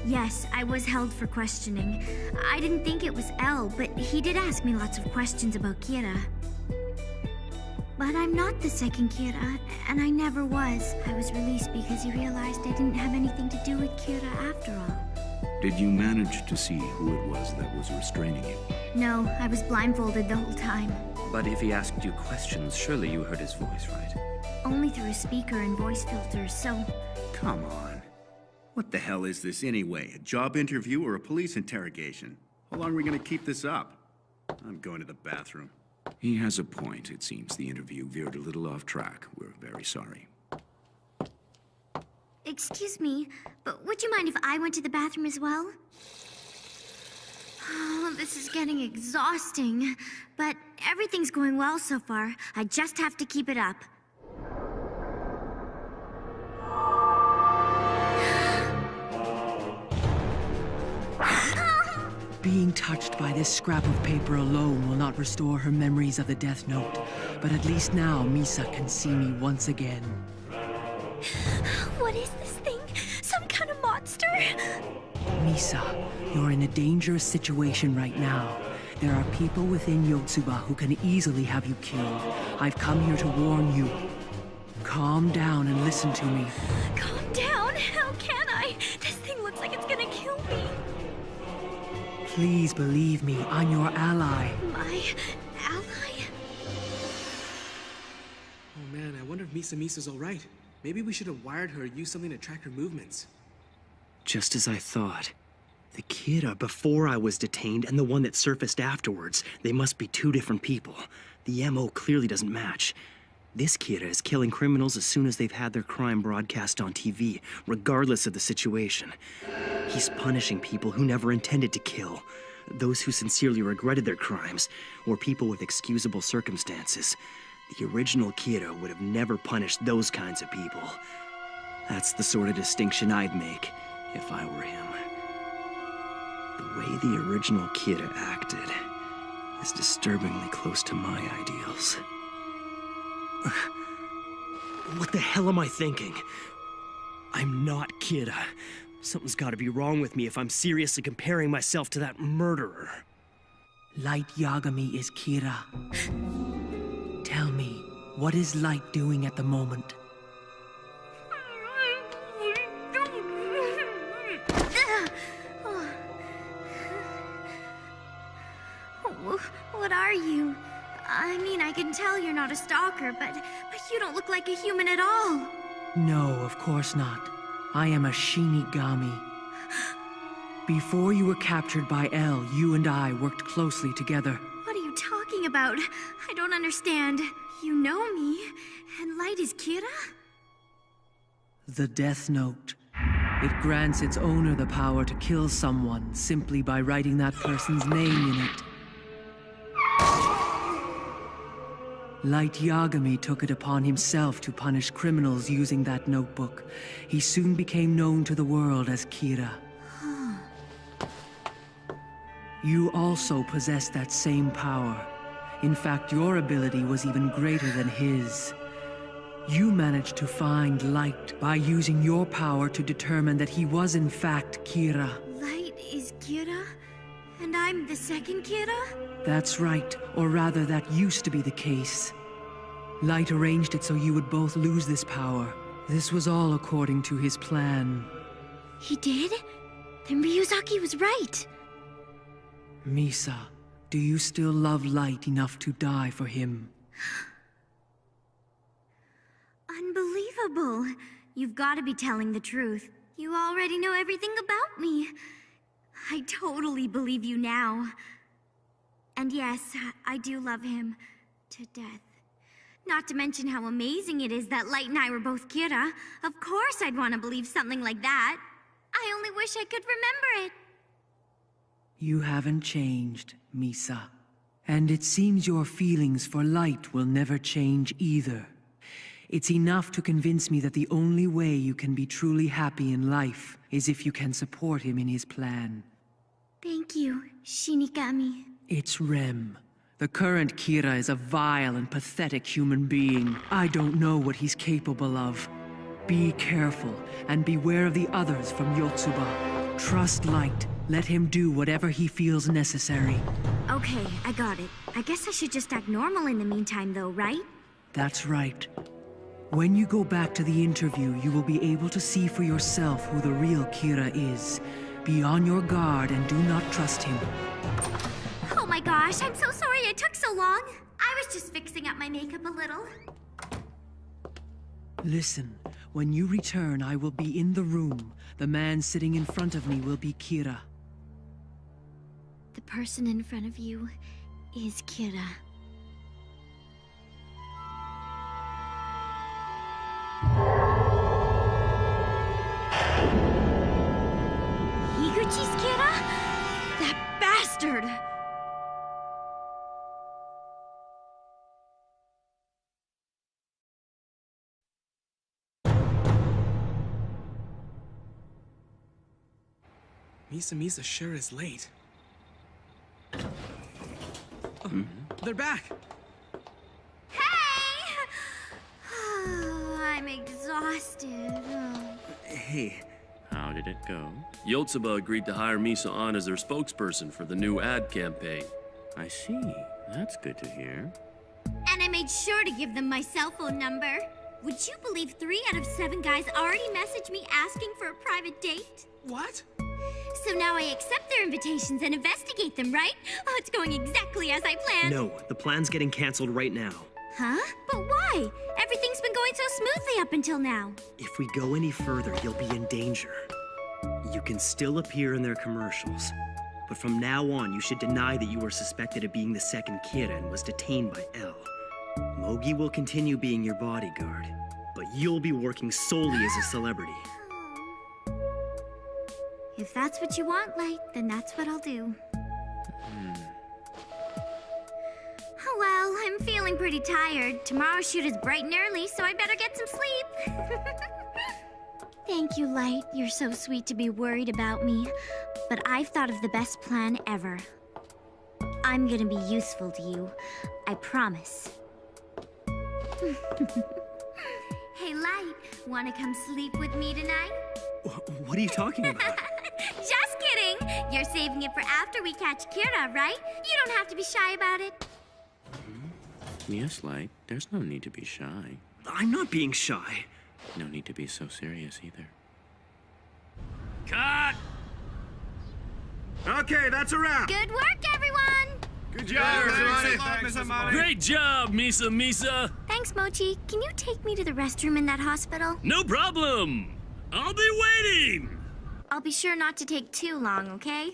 Yes, I was held for questioning. I didn't think it was L, but he did ask me lots of questions about Kira. But I'm not the second Kira, and I never was. I was released because he realized I didn't have anything to do with Kira after all. Did you manage to see who it was that was restraining you? No, I was blindfolded the whole time. But if he asked you questions, surely you heard his voice, right? Only through a speaker and voice filters, so... Come on. What the hell is this anyway? A job interview or a police interrogation? How long are we gonna keep this up? I'm going to the bathroom. He has a point. It seems the interview veered a little off track. We're very sorry. Excuse me, but would you mind if I went to the bathroom as well? Oh, this is getting exhausting. But everything's going well so far. I just have to keep it up. Being touched by this scrap of paper alone will not restore her memories of the Death Note. But at least now, Misa can see me once again. What is this thing? Some kind of monster? Misa, you're in a dangerous situation right now. There are people within Yotsuba who can easily have you killed. I've come here to warn you. Calm down and listen to me. Calm down? How can I? This thing looks like it's gonna kill me. Please believe me, I'm your ally. My ally? Oh man, I wonder if Misa's alright. Maybe we should have wired her or used something to track her movements. Just as I thought. The Kira before I was detained and the one that surfaced afterwards, they must be two different people. The MO clearly doesn't match. This Kira is killing criminals as soon as they've had their crime broadcast on TV, regardless of the situation. He's punishing people who never intended to kill, those who sincerely regretted their crimes, or people with excusable circumstances. The original Kira would have never punished those kinds of people. That's the sort of distinction I'd make if I were him. The way the original Kira acted is disturbingly close to my ideals. What the hell am I thinking? I'm not Kira. Something's gotta be wrong with me if I'm seriously comparing myself to that murderer. Light Yagami is Kira. Tell me, what is Light doing at the moment? What are you? I mean, I can tell you're not a stalker, but you don't look like a human at all. No, of course not. I am a Shinigami. Before you were captured by L, you and I worked closely together. What are you talking about? I don't understand. You know me, and Light is Kira? The Death Note. It grants its owner the power to kill someone simply by writing that person's name in it. Light Yagami took it upon himself to punish criminals using that notebook. He soon became known to the world as Kira. You also possess that same power. In fact, your ability was even greater than his. You managed to find Light by using your power to determine that he was in fact Kira. Light is Kira? And I'm the second Kira? That's right, or rather that used to be the case. Light arranged it so you would both lose this power. This was all according to his plan. He did? Then Ryuzaki was right. Misa, do you still love Light enough to die for him? Unbelievable. You've got to be telling the truth. You already know everything about me. I totally believe you now. And yes, I do love him to death. Not to mention how amazing it is that Light and I were both Kira. Of course I'd want to believe something like that. I only wish I could remember it. You haven't changed, Misa. And it seems your feelings for Light will never change either. It's enough to convince me that the only way you can be truly happy in life is if you can support him in his plan. Thank you, Shinigami. It's Rem. The current Kira is a vile and pathetic human being. I don't know what he's capable of. Be careful, and beware of the others from Yotsuba. Trust Light. Let him do whatever he feels necessary. Okay, I got it. I guess I should just act normal in the meantime though, right? That's right. When you go back to the interview, you will be able to see for yourself who the real Kira is. Be on your guard and do not trust him. Oh my gosh, I'm so sorry it took so long. I was just fixing up my makeup a little. Listen, when you return, I will be in the room. The man sitting in front of me will be Kira. The person in front of you is Kira. Higuchi's Kira? That bastard! Misa sure is late. Oh, they're back! Hey! I'm exhausted. Hey. How did it go? Yotsuba agreed to hire Misa on as their spokesperson for the new ad campaign. I see. That's good to hear. And I made sure to give them my cell phone number. Would you believe 3 out of 7 guys already messaged me asking for a private date? What? So now I accept their invitations and investigate them, right? Oh, it's going exactly as I planned. No, the plan's getting canceled right now. Huh? But why? Everything's been going so smoothly up until now. If we go any further, you'll be in danger. You can still appear in their commercials, but from now on, you should deny that you were suspected of being the second Kira and was detained by L. Mogi will continue being your bodyguard, but you'll be working solely as a celebrity. If that's what you want, Light, then that's what I'll do. Oh well, I'm feeling pretty tired. Tomorrow's shoot is bright and early, so I better get some sleep. Thank you, Light. You're so sweet to be worried about me. But I've thought of the best plan ever. I'm gonna be useful to you. I promise. Hey, Light, wanna come sleep with me tonight? What are you talking about? Just kidding! You're saving it for after we catch Kira, right? You don't have to be shy about it. Yes, Light. There's no need to be shy. I'm not being shy. No need to be so serious either. Cut! Okay, that's a wrap. Good work, everyone! Good job, Great job, Misa! Thanks, Mochi. Can you take me to the restroom in that hospital? No problem! I'll be waiting! I'll be sure not to take too long, okay?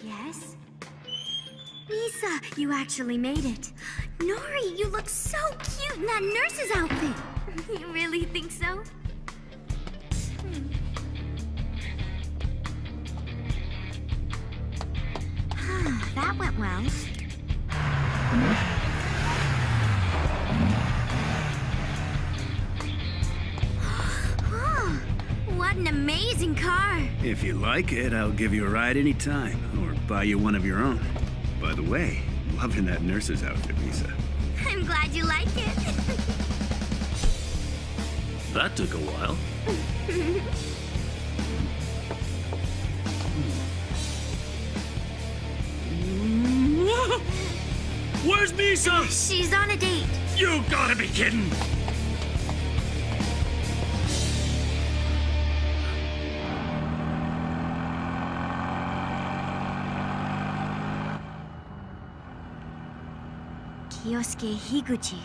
Yes? Misa, you actually made it. Nori, you look so cute in that nurse's outfit. You really think so? That went well. Oh, what an amazing car. If you like it, I'll give you a ride anytime, or buy you one of your own. By the way, loving that nurse's outfit, Misa. I'm glad you like it. That took a while. Where's Misa? She's on a date. You gotta be kidding! Kyosuke Higuchi.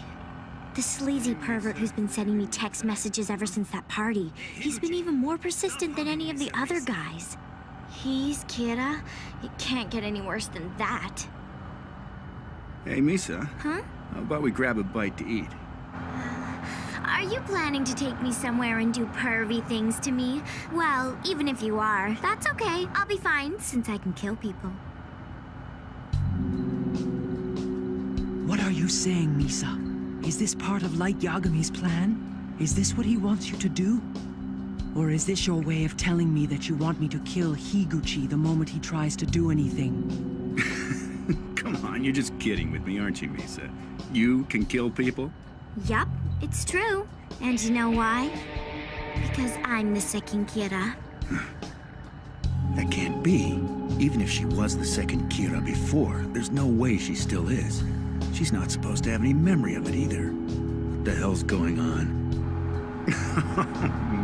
The sleazy pervert who's been sending me text messages ever since that party. He's been even more persistent than any of the other guys. He's Kira? It can't get any worse than that. Hey, Misa. Huh? How about we grab a bite to eat? Are you planning to take me somewhere and do pervy things to me? Well, even if you are, that's okay. I'll be fine, since I can kill people. What are you saying, Misa? Is this part of Light Yagami's plan? Is this what he wants you to do? Or is this your way of telling me that you want me to kill Higuchi the moment he tries to do anything? Come on, you're just kidding with me, aren't you, Misa? You can kill people? Yup, it's true. And you know why? Because I'm the second Kira. That can't be. Even if she was the second Kira before, there's no way she still is. She's not supposed to have any memory of it either. What the hell's going on?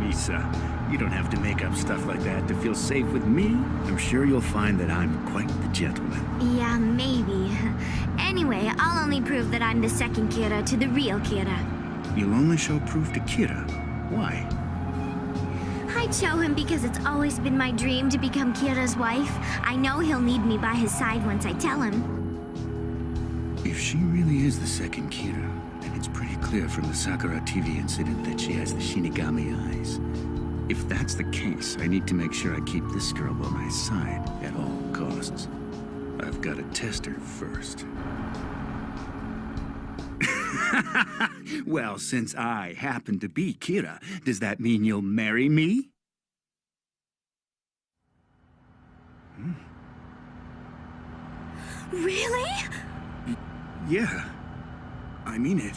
Misa, you don't have to make up stuff like that to feel safe with me. I'm sure you'll find that I'm quite the gentleman. Yeah, maybe. Anyway, I'll only prove that I'm the second Kira to the real Kira. You'll only show proof to Kira. Why? I'd show him because it's always been my dream to become Kira's wife. I know he'll need me by his side once I tell him. If she really is the second Kira, then it's pretty clear from the Sakura TV incident that she has the Shinigami eyes. If that's the case, I need to make sure I keep this girl by my side at all costs. I've got to test her first. Well, since I happen to be Kira, does that mean you'll marry me? Really? Yeah. I mean it.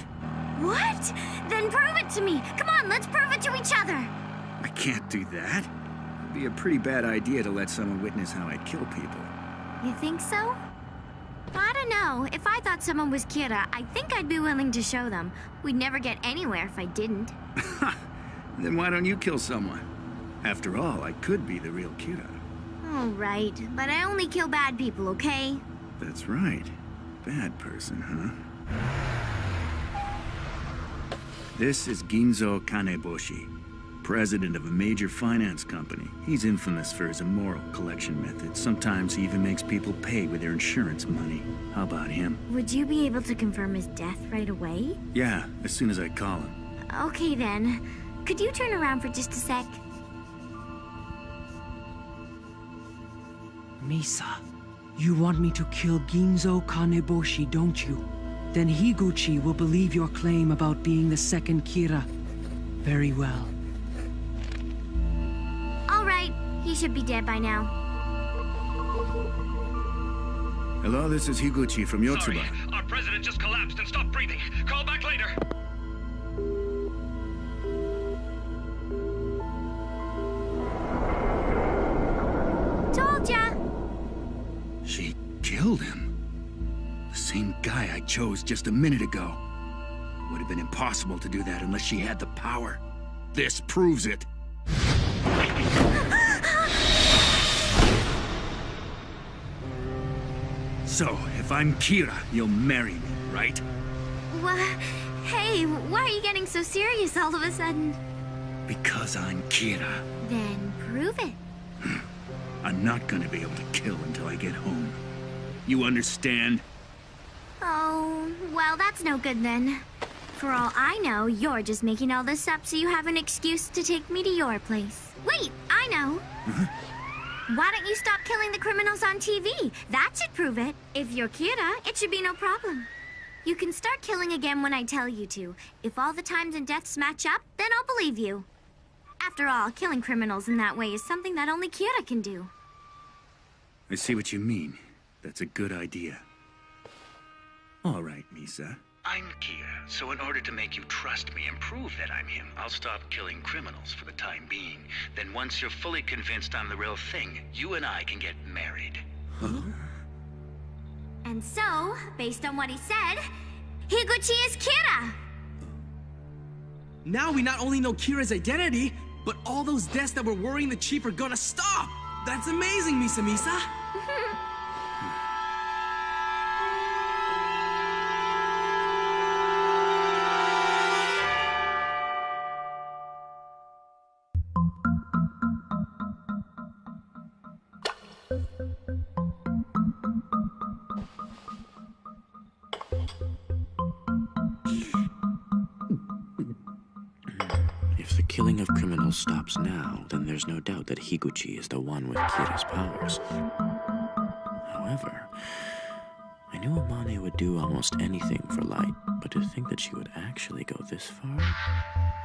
What? Then prove it to me. Come on, let's prove it to each other. I can't do that. It'd be a pretty bad idea to let someone witness how I kill people. You think so? I don't know. If I thought someone was Kira, I think I'd be willing to show them. We'd never get anywhere if I didn't. Then why don't you kill someone? After all, I could be the real Kira. All right, but I only kill bad people, okay? That's right. Bad person, huh? This is Ginzo Kaneboshi, president of a major finance company. He's infamous for his immoral collection methods. Sometimes he even makes people pay with their insurance money. How about him? Would you be able to confirm his death right away? Yeah, as soon as I call him. Okay then. Could you turn around for just a sec? Misa, you want me to kill Ginzo Kaneboshi, don't you? Then Higuchi will believe your claim about being the second Kira. Very well. All right, he should be dead by now. Hello, this is Higuchi from Yotsuba. Sorry, our president just collapsed and stopped breathing. Call back later. Told ya! She killed him. The same guy I chose just a minute ago. It would have been impossible to do that unless she had the power. This proves it. So, if I'm Kira, you'll marry me, right? What? Hey, why are you getting so serious all of a sudden? Because I'm Kira. Then prove it. I'm not gonna be able to kill until I get home. You understand? Oh, well, that's no good then. For all I know, you're just making all this up so you have an excuse to take me to your place. Wait, I know. Why don't you stop killing the criminals on TV? That should prove it. If you're Kira, it should be no problem. You can start killing again when I tell you to. If all the times and deaths match up, then I'll believe you. After all, killing criminals in that way is something that only Kira can do. I see what you mean. That's a good idea. All right, Misa. I'm Kira, so in order to make you trust me and prove that I'm him, I'll stop killing criminals for the time being. Then once you're fully convinced I'm the real thing, you and I can get married. Huh? And so, based on what he said, Higuchi is Kira! Now we not only know Kira's identity, but all those deaths that were worrying the chief are gonna stop! That's amazing, Misa. If the killing of criminals stops now, then there's no doubt that Higuchi is the one with Kira's powers. However, I knew Amane would do almost anything for Light, but to think that she would actually go this far?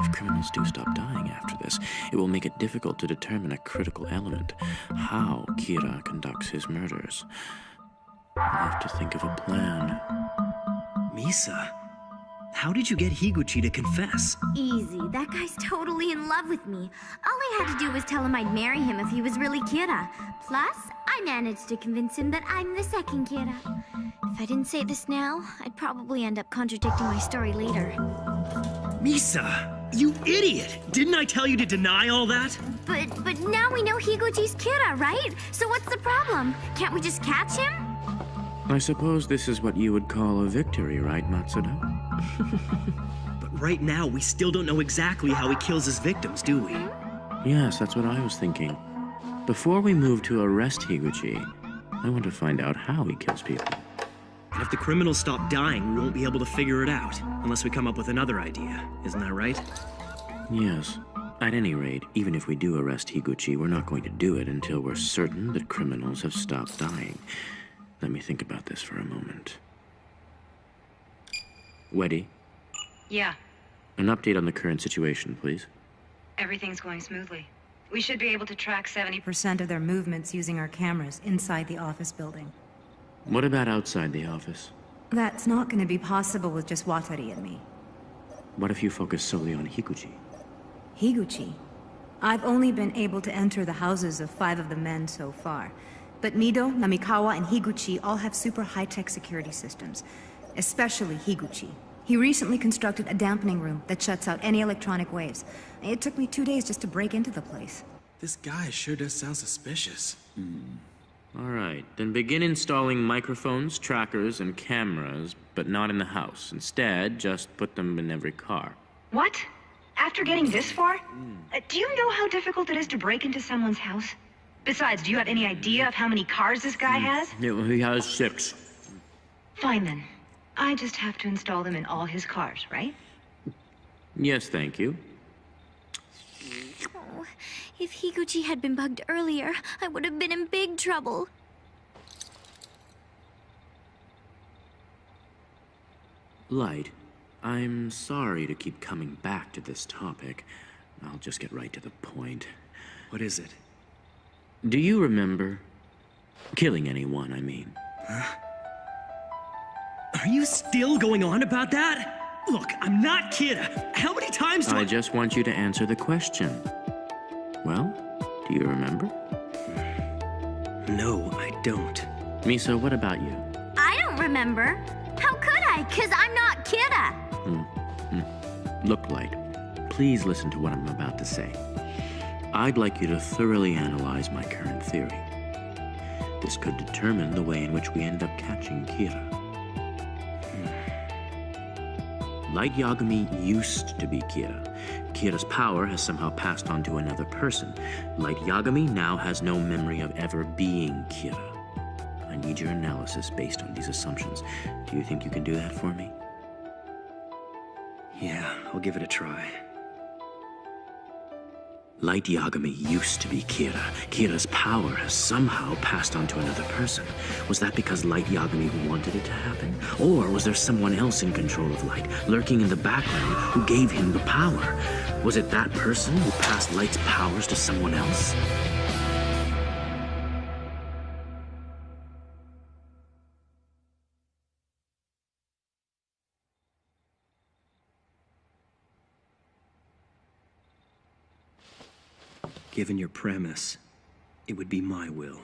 If criminals do stop dying after this, it will make it difficult to determine a critical element, how Kira conducts his murders. I'll have to think of a plan. Misa, how did you get Higuchi to confess? Easy. That guy's totally in love with me. All I had to do was tell him I'd marry him if he was really Kira. Plus, I managed to convince him that I'm the second Kira. If I didn't say this now, I'd probably end up contradicting my story later. Misa, you idiot! Didn't I tell you to deny all that? But now we know Higuchi's Kira, right? So what's the problem? Can't we just catch him? I suppose this is what you would call a victory, right, Matsuda? But right now, we still don't know exactly how he kills his victims, do we? Yes, that's what I was thinking. Before we move to arrest Higuchi, I want to find out how he kills people. And if the criminals stop dying, we won't be able to figure it out, unless we come up with another idea. Isn't that right? Yes. At any rate, even if we do arrest Higuchi, we're not going to do it until we're certain that criminals have stopped dying. Let me think about this for a moment. Weddy? Yeah, An update on the current situation, please. everything's going smoothly. We should be able to track 70% of their movements using our cameras inside the office building. What about outside the office? That's not going to be possible with just Watari and me. What if you focus solely on Higuchi? Higuchi? I've only been able to enter the houses of 5 of the men so far. But Mido, Namikawa, and Higuchi all have super high-tech security systems. Especially Higuchi. He recently constructed a dampening room that shuts out any electronic waves. It took me 2 days just to break into the place. This guy sure does sound suspicious. All right, then begin installing microphones, trackers, and cameras, but not in the house. Instead, just put them in every car. What? After getting this far? Do you know how difficult it is to break into someone's house? Besides, do you have any idea of how many cars this guy has? Yeah, he has 6. Fine then. I just have to install them in all his cars, right? Yes, thank you. Oh, if Higuchi had been bugged earlier, I would have been in big trouble. Light, I'm sorry to keep coming back to this topic. I'll just get right to the point. What is it? Do you remember killing anyone, I mean? Huh? Are you still going on about that? Look, I'm not Kira. How many times do I just want you to answer the question. Well, do you remember? No, I don't. Misa, what about you? I don't remember. How could I? 'Cause I'm not Kira. Look, Light, please listen to what I'm about to say. I'd like you to thoroughly analyze my current theory. This could determine the way in which we end up catching Kira. Light Yagami used to be Kira. Kira's power has somehow passed on to another person. Light Yagami now has no memory of ever being Kira. I need your analysis based on these assumptions. Do you think you can do that for me? Yeah, I'll give it a try. Light Yagami used to be Kira. Kira's power has somehow passed on to another person. Was that because Light Yagami wanted it to happen? Or was there someone else in control of Light, lurking in the background, who gave him the power? Was it that person who passed Light's powers to someone else? Given your premise, it would be my will.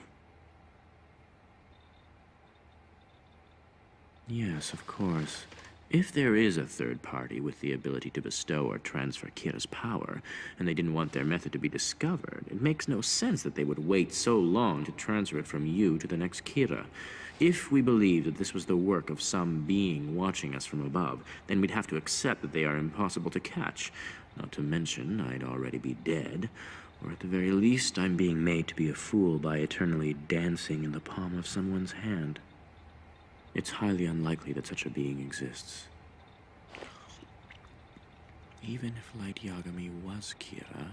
Yes, of course. If there is a third party with the ability to bestow or transfer Kira's power, and they didn't want their method to be discovered, it makes no sense that they would wait so long to transfer it from you to the next Kira. If we believe that this was the work of some being watching us from above, then we'd have to accept that they are impossible to catch. Not to mention, I'd already be dead. Or at the very least, I'm being made to be a fool by eternally dancing in the palm of someone's hand. It's highly unlikely that such a being exists. Even if Light Yagami was Kira,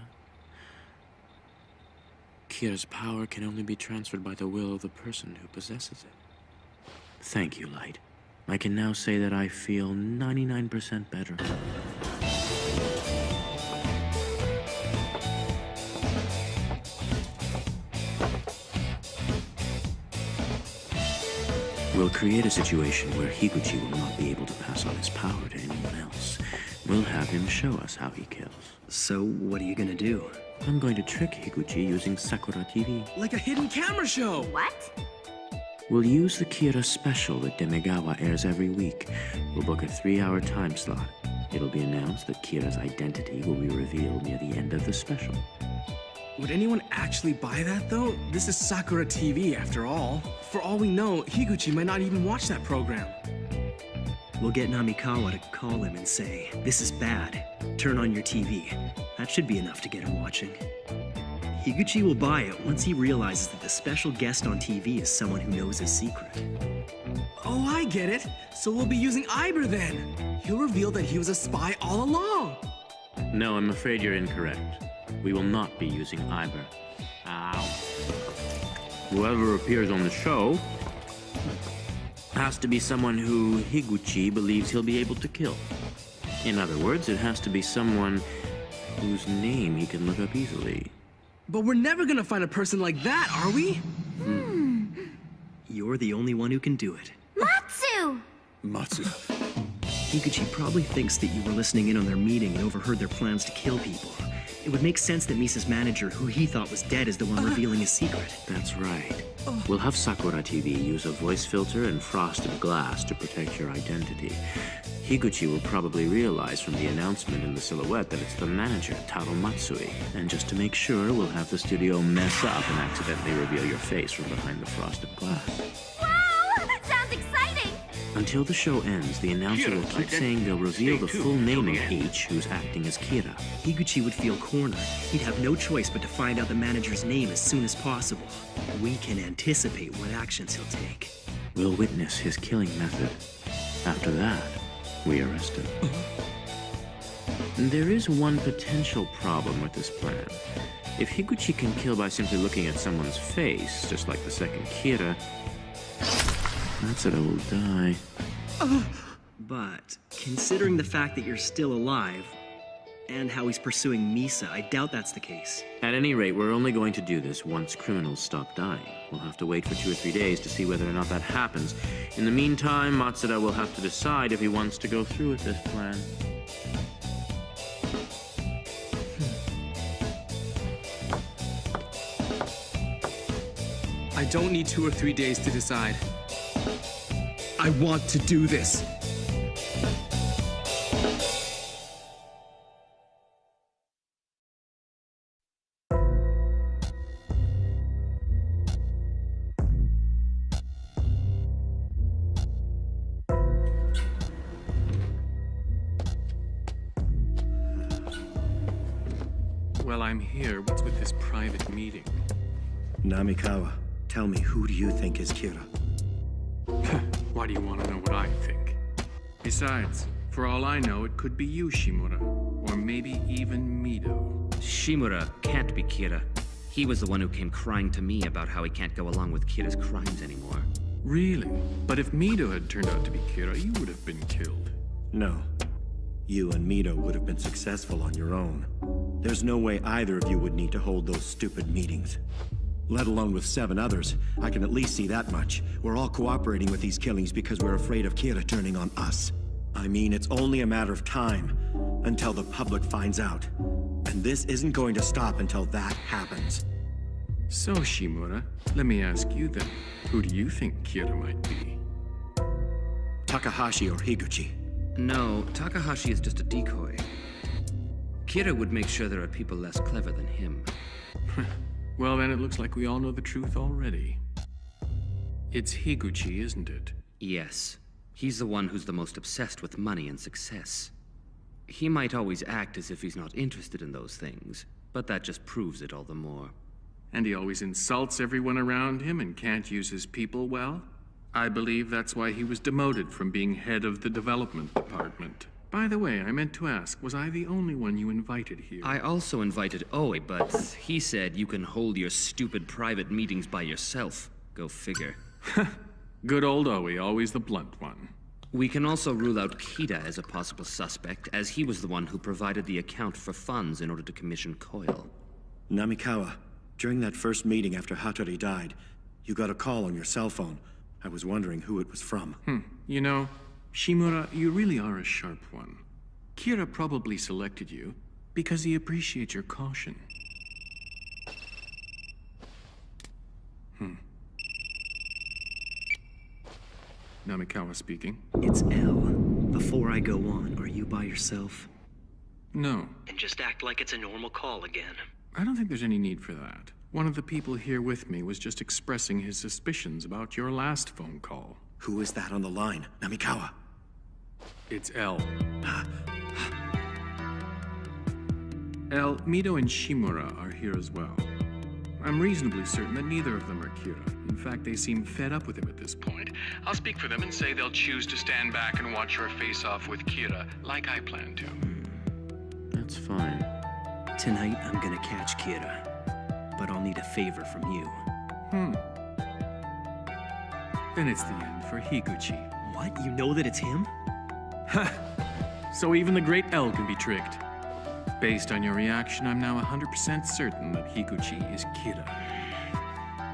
Kira's power can only be transferred by the will of the person who possesses it. Thank you, Light. I can now say that I feel 99% better. We'll create a situation where Higuchi will not be able to pass on his power to anyone else. We'll have him show us how he kills. So, what are you gonna do? I'm going to trick Higuchi using Sakura TV. Like a hidden camera show! What? We'll use the Kira special that Demigawa airs every week. We'll book a 3-hour time slot. It'll be announced that Kira's identity will be revealed near the end of the special. Would anyone actually buy that, though? This is Sakura TV, after all. For all we know, Higuchi might not even watch that program. We'll get Namikawa to call him and say, "This is bad. Turn on your TV." That should be enough to get him watching. Higuchi will buy it once he realizes that the special guest on TV is someone who knows his secret. Oh, I get it. So we'll be using Iber then. He'll reveal that he was a spy all along. No, I'm afraid you're incorrect. We will not be using Iber. Ow. Whoever appears on the show has to be someone who Higuchi believes he'll be able to kill. In other words, it has to be someone whose name he can look up easily. But we're never gonna find a person like that, are we? You're the only one who can do it. Matsu! Matsu. Higuchi probably thinks that you were listening in on their meeting and overheard their plans to kill people. It would make sense that Misa's manager, who he thought was dead, is the one revealing his secret. That's right. We'll have Sakura TV use a voice filter and frosted glass to protect your identity. Higuchi will probably realize from the announcement in the silhouette that it's the manager, Taro Matsui. And just to make sure, we'll have the studio mess up and accidentally reveal your face from behind the frosted glass. Wow! That sounds exciting! Until the show ends, the announcer will keep saying they'll reveal the full name of each who's acting as Kira. Higuchi would feel cornered. He'd have no choice but to find out the manager's name as soon as possible. We can anticipate what actions he'll take. We'll witness his killing method. After that, we arrest him. There is one potential problem with this plan. If Higuchi can kill by simply looking at someone's face, just like the second Kira, Matsuda will die. But, considering the fact that you're still alive, and how he's pursuing Misa, I doubt that's the case. At any rate, we're only going to do this once criminals stop dying. We'll have to wait for 2 or 3 days to see whether or not that happens. In the meantime, Matsuda will have to decide if he wants to go through with this plan. I don't need 2 or 3 days to decide. I want to do this. Well, I'm here. What's with this private meeting? Namikawa, tell me, who do you think is Kira? Why do you want to know what I think? Besides, for all I know, it could be you, Shimura. Or maybe even Mido. Shimura can't be Kira. He was the one who came crying to me about how he can't go along with Kira's crimes anymore. Really? But if Mido had turned out to be Kira, you would have been killed. No. You and Mido would have been successful on your own. There's no way either of you would need to hold those stupid meetings. Let alone with 7 others. I can at least see that much. We're all cooperating with these killings because we're afraid of Kira turning on us. I mean, it's only a matter of time until the public finds out. And this isn't going to stop until that happens. So, Shimura, let me ask you then. Who do you think Kira might be? Takahashi or Higuchi? No, Takahashi is just a decoy. Kira would make sure there are people less clever than him. Well, then it looks like we all know the truth already. It's Higuchi, isn't it? Yes. He's the one who's the most obsessed with money and success. He might always act as if he's not interested in those things, but that just proves it all the more. And he always insults everyone around him and can't use his people well? I believe that's why he was demoted from being head of the development department. By the way, I meant to ask, was I the only one you invited here? I also invited Oe, but he said you can hold your stupid private meetings by yourself. Go figure. Good old Oe, always the blunt one. We can also rule out Kita as a possible suspect, as he was the one who provided the account for funds in order to commission Coil. Namikawa, during that first meeting after Hattori died, you got a call on your cell phone. I was wondering who it was from. You know, Shimura, you really are a sharp one. Kira probably selected you because he appreciates your caution. Namikawa speaking. It's L. Before I go on, are you by yourself? No. And just act like it's a normal call again. I don't think there's any need for that. One of the people here with me was just expressing his suspicions about your last phone call. Who is that on the line? Namikawa. It's L. L, Mito and Shimura are here as well. I'm reasonably certain that neither of them are Kira. In fact, they seem fed up with him at this point. I'll speak for them and say they'll choose to stand back and watch your face-off with Kira, like I plan to. That's fine. Tonight, I'm gonna catch Kira. But I'll need a favor from you. Then it's the end for Higuchi. What? You know that it's him? So even the great L can be tricked. Based on your reaction, I'm now 100% certain that Higuchi is Kira.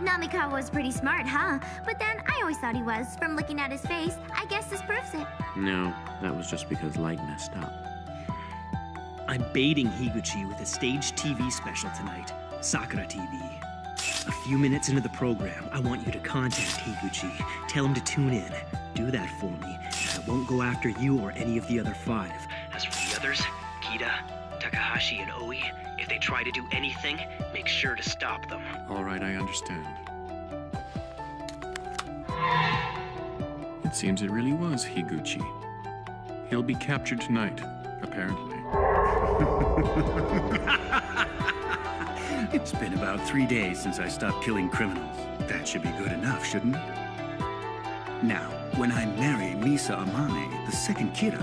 Namikawa was pretty smart, huh? But then I always thought he was. From looking at his face, I guess this proves it. No, that was just because Light messed up. I'm baiting Higuchi with a staged TV special tonight. Sakura TV. A few minutes into the program, I want you to contact Higuchi. Tell him to tune in. Do that for me, and I won't go after you or any of the other 5. As for the others, Kita, Takahashi, and Oe, if they try to do anything, make sure to stop them. All right, I understand. It seems it really was Higuchi. He'll be captured tonight, apparently. It's been about 3 days since I stopped killing criminals. That should be good enough, shouldn't it? Now, when I marry Misa Amane, the second Kira,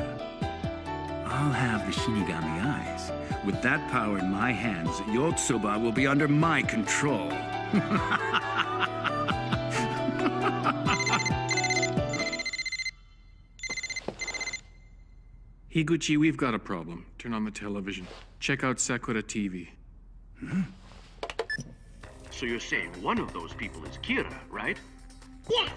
I'll have the Shinigami eyes. With that power in my hands, Yotsuba will be under my control. Higuchi, we've got a problem. Turn on the television. Check out Sakura TV. So you're saying one of those people is Kira, right? Yes.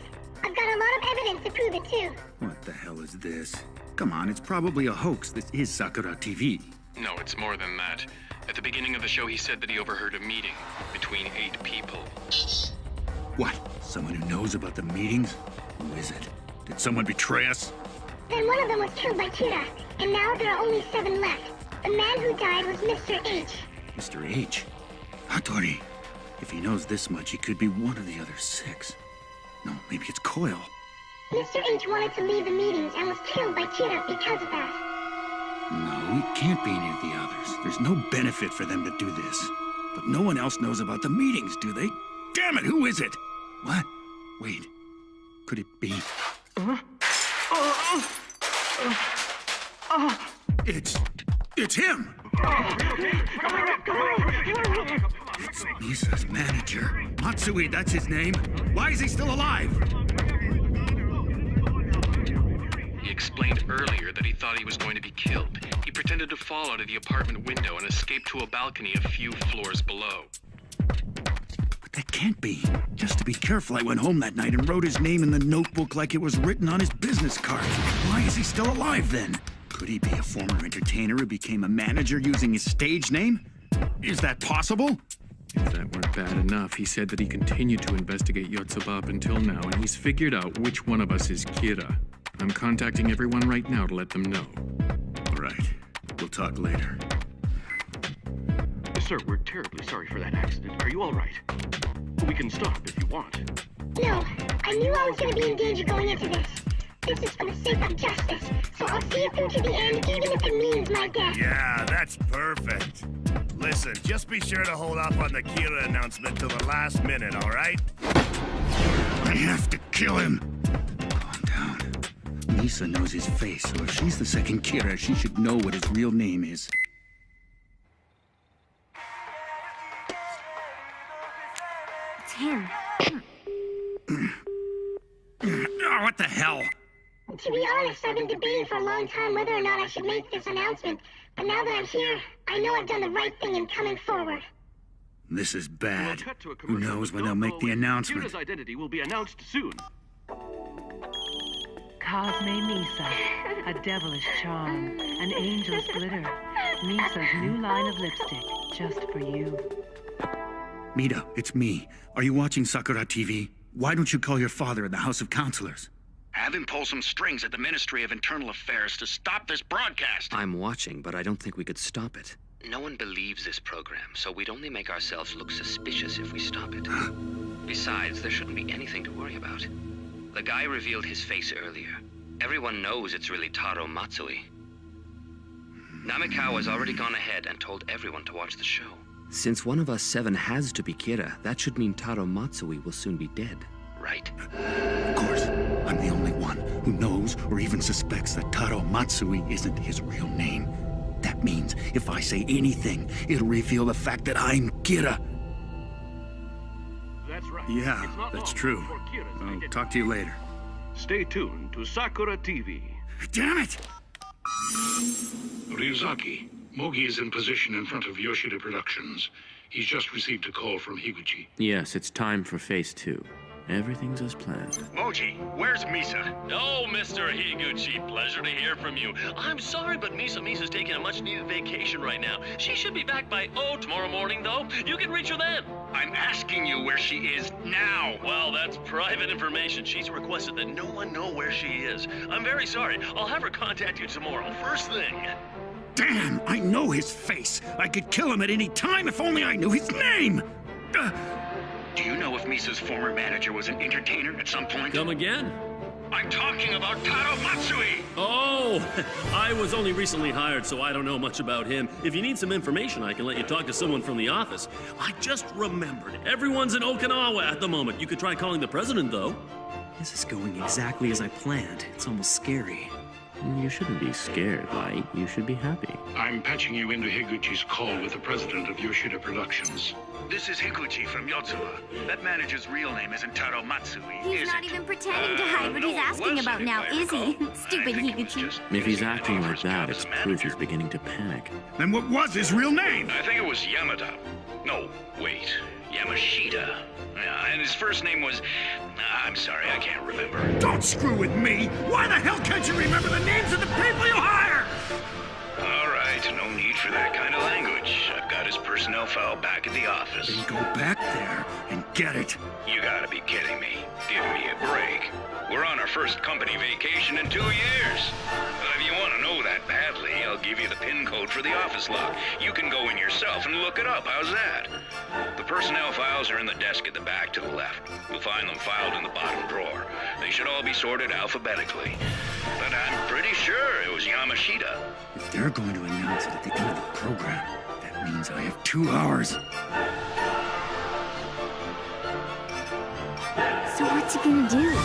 I've got a lot of evidence to prove it, too. What the hell is this? Come on, it's probably a hoax. This is Sakura TV. No, it's more than that. At the beginning of the show, he said that he overheard a meeting between 8 people. What? Someone who knows about the meetings? Who is it? Did someone betray us? Then one of them was killed by Kira, and now there are only 7 left. The man who died was Mr. H. Mr. H? Hattori. If he knows this much, he could be one of the other 6. No, maybe it's Coil. Mr. H wanted to leave the meetings and was killed by Kira because of that. No, it can't be any of the others. There's no benefit for them to do this. But no one else knows about the meetings, do they? Damn it, who is it? What? Wait. Could it be? It's him! It's Misa's manager. Matsui, that's his name. Why is he still alive? He explained earlier that he thought he was going to be killed. He pretended to fall out of the apartment window and escape to a balcony a few floors below. But that can't be. Just to be careful, I went home that night and wrote his name in the notebook like it was written on his business card. Why is he still alive then? Could he be a former entertainer who became a manager using his stage name? Is that possible? If that weren't bad enough, he said that he continued to investigate Yotsuba up until now, and he's figured out which one of us is Kira. I'm contacting everyone right now to let them know. All right. We'll talk later. Sir, we're terribly sorry for that accident. Are you all right? We can stop if you want. No, I knew I was going to be in danger going into this. This is for the sake of justice, so I'll see it through to the end, even if it means my death. Yeah, that's perfect. Listen, just be sure to hold off on the Kira announcement till the last minute, all right? I have to kill him. Calm down. Misa knows his face, so if she's the second Kira, she should know what his real name is. It's him. Oh, what the hell? To be honest, I've been debating for a long time whether or not I should make this announcement. But now that I'm here, I know I've done the right thing in coming forward. This is bad. Who knows when they'll make the announcement? Kira's identity will be announced soon. Cosme Misa, a devilish charm, an angel's glitter. Misa's new line of lipstick, just for you. Mida, it's me. Are you watching Sakura TV? Why don't you call your father in the House of Counselors? Have him pull some strings at the Ministry of Internal Affairs to stop this broadcast. I'm watching, but I don't think we could stop it. No one believes this program, so we'd only make ourselves look suspicious if we stop it. Besides, there shouldn't be anything to worry about. The guy revealed his face earlier. Everyone knows it's really Taro Matsui. Namikawa's already gone ahead and told everyone to watch the show. Since one of us 7 has to be Kira, that should mean Taro Matsui will soon be dead, right? Of course. I'm the only one who knows or even suspects that Taro Matsui isn't his real name. That means if I say anything, it'll reveal the fact that I'm Kira. That's right. Yeah, that's true. I'll talk to you later. Stay tuned to Sakura TV. Damn it! Ryuzaki, Mogi is in position in front of Yoshida Productions. He's just received a call from Higuchi. Yes, it's time for phase 2. Everything's as planned. Moji, where's Misa? Oh, Mr. Higuchi, pleasure to hear from you. I'm sorry, but Misa's taking a much-needed vacation right now. She should be back by, tomorrow morning, though. You can reach her then. I'm asking you where she is now. Well, that's private information. She's requested that no one know where she is. I'm very sorry. I'll have her contact you tomorrow, first thing. Damn, I know his face. I could kill him at any time if only I knew his name. Do you know if Misa's former manager was an entertainer at some point? Come again? I'm talking about Taro Matsui! Oh, I was only recently hired, so I don't know much about him. If you need some information, I can let you talk to someone from the office. I just remembered. Everyone's in Okinawa at the moment. You could try calling the president, though. This is going exactly as I planned. It's almost scary. You shouldn't be scared, Light. You should be happy. I'm patching you into Higuchi's call with the president of Yoshida Productions. This is Higuchi from Yotsuba. That manager's real name isn't Taro Matsui, He's not even pretending to hide what he's asking about now, is he? Stupid Higuchi. If he's acting like that, it's proof he's beginning to panic. Then what was his real name? I think it was Yamada. No, wait. Yamashita. Yeah, and his first name was... I'm sorry, I can't remember. Don't screw with me! Why the hell can't you remember the names of the people you hire? All right, no need for that kind of language. I've got his personnel file back at the office. Then go back there and get it. You gotta be kidding me. Give me a break. We're on our first company vacation in 2 years. But if you want to know that badly, I'll give you the PIN code for the office lock. You can go in yourself and look it up. How's that? The personnel files are in the desk at the back to the left. You'll find them filed in the bottom drawer. They should all be sorted alphabetically. But I'm pretty sure it was Yamashita. If they're going to announce it at the end of the program, that means I have 2 hours. So what's he gonna do?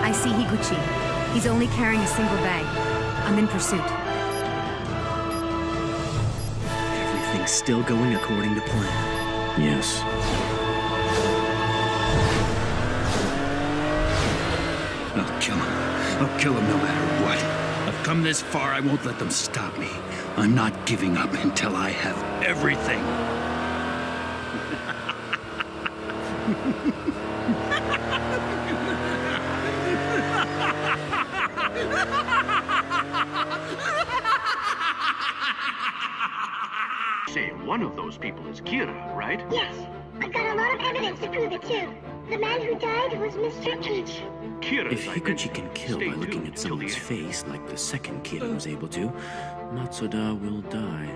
I see Higuchi. He's only carrying a single bag. I'm in pursuit. Everything's still going according to plan. Yes. I'll kill him. I'll kill him no matter what. I've come this far, I won't let them stop me. I'm not giving up until I have everything. Say one of those people is Kira, right? Yes. I've got a lot of evidence to prove it, too. The man who died was Mr. H. If Higuchi can kill by looking at someone's face like the second Kira was able to, Matsuda will die.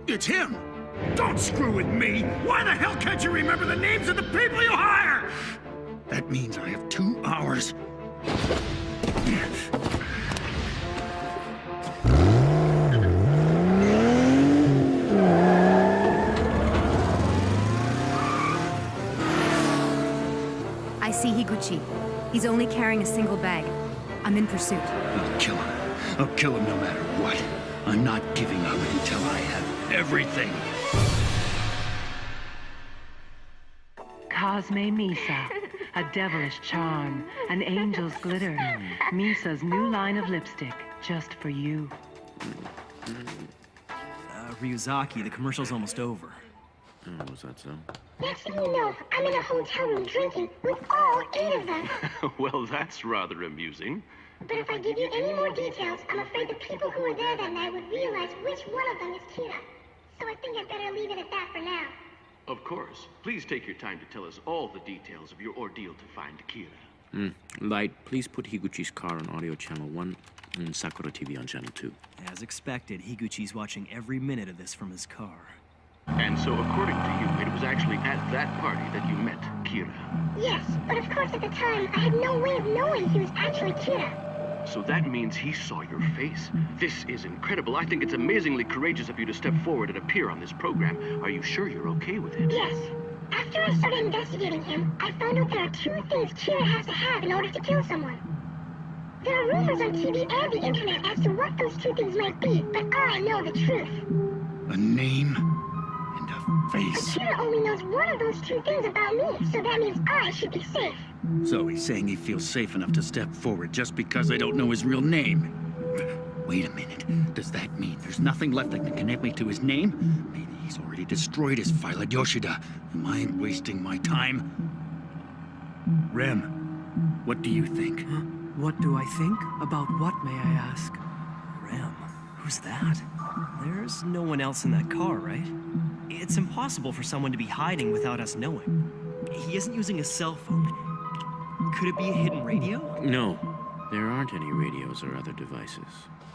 It's him! Don't screw with me! Why the hell can't you remember the names of the people you hire? That means I have 2 hours. I see Higuchi. He's only carrying a single bag. I'm in pursuit. I'll kill him. I'll kill him no matter what. I'm not giving up until I have everything. Cosme Misa, a devilish charm, an angel's glitter. Misa's new line of lipstick, just for you. Ryuzaki, the commercial's almost over. Oh, was that so? Next thing you know, I'm in a hotel room drinking with all 8 of them. Well, that's rather amusing. But if I give you any more details, I'm afraid the people who were there that night would realize which one of them is Kira. So I think I'd better leave it at that for now. Of course. Please take your time to tell us all the details of your ordeal to find Kira. Light, please put Higuchi's car on audio channel 1 and Sakura TV on channel 2. As expected, Higuchi's watching every minute of this from his car. And so, according to you, it was actually at that party that you met Kira. Yes, but of course at the time, I had no way of knowing he was actually Kira. So that means he saw your face. This is incredible. I think it's amazingly courageous of you to step forward and appear on this program. Are you sure you're okay with it? Yes. After I started investigating him, I found out there are 2 things Kira has to have in order to kill someone. There are rumors on TV and the internet as to what those 2 things might be, but I know the truth. A name and a face. But Kira only knows one of those 2 things about me, so that means I should be safe. So he's saying he feels safe enough to step forward just because I don't know his real name. Wait a minute. Does that mean there's nothing left that can connect me to his name? Maybe he's already destroyed his file at Yoshida. Am I wasting my time? Rem, what do you think? What do I think? About what, may I ask? Rem? Who's that? There's no one else in that car, right? It's impossible for someone to be hiding without us knowing. He isn't using a cell phone. Could it be a hidden radio? No, there aren't any radios or other devices.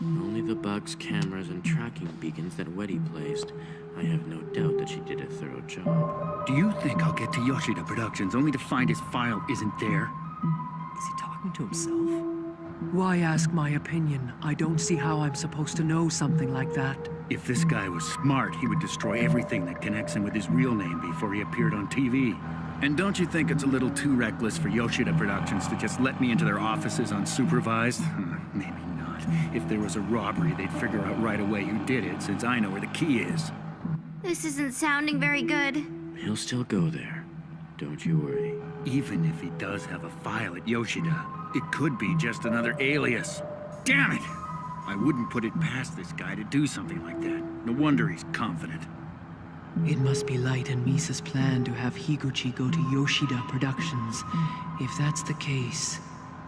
Only the bugs, cameras, and tracking beacons that Weddy placed. I have no doubt that she did a thorough job. Do you think I'll get to Yoshida Productions only to find his file isn't there? Is he talking to himself? Why ask my opinion? I don't see how I'm supposed to know something like that. If this guy was smart, he would destroy everything that connects him with his real name before he appeared on TV. And don't you think it's a little too reckless for Yoshida Productions to just let me into their offices unsupervised? Maybe not. If there was a robbery, they'd figure out right away who did it, since I know where the key is. This isn't sounding very good. He'll still go there. Don't you worry. Even if he does have a file at Yoshida, it could be just another alias. Damn it! I wouldn't put it past this guy to do something like that. No wonder he's confident. It must be Light and Misa's plan to have Higuchi go to Yoshida Productions. If that's the case,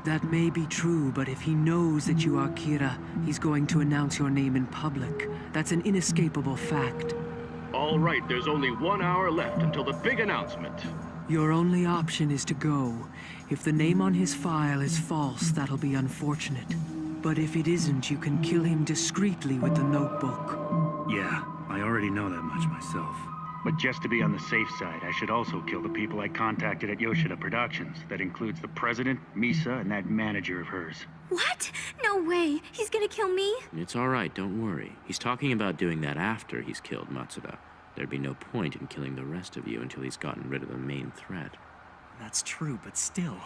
that may be true, but if he knows that you are Kira, he's going to announce your name in public. That's an inescapable fact. All right, there's only 1 hour left until the big announcement. Your only option is to go. If the name on his file is false, that'll be unfortunate. But if it isn't, you can kill him discreetly with the notebook. Yeah, I already know that much myself. But just to be on the safe side, I should also kill the people I contacted at Yoshida Productions. That includes the president, Misa, and that manager of hers. What? No way. He's gonna kill me? It's all right, don't worry. He's talking about doing that after he's killed Matsuda. There'd be no point in killing the rest of you until he's gotten rid of the main threat. That's true, but still.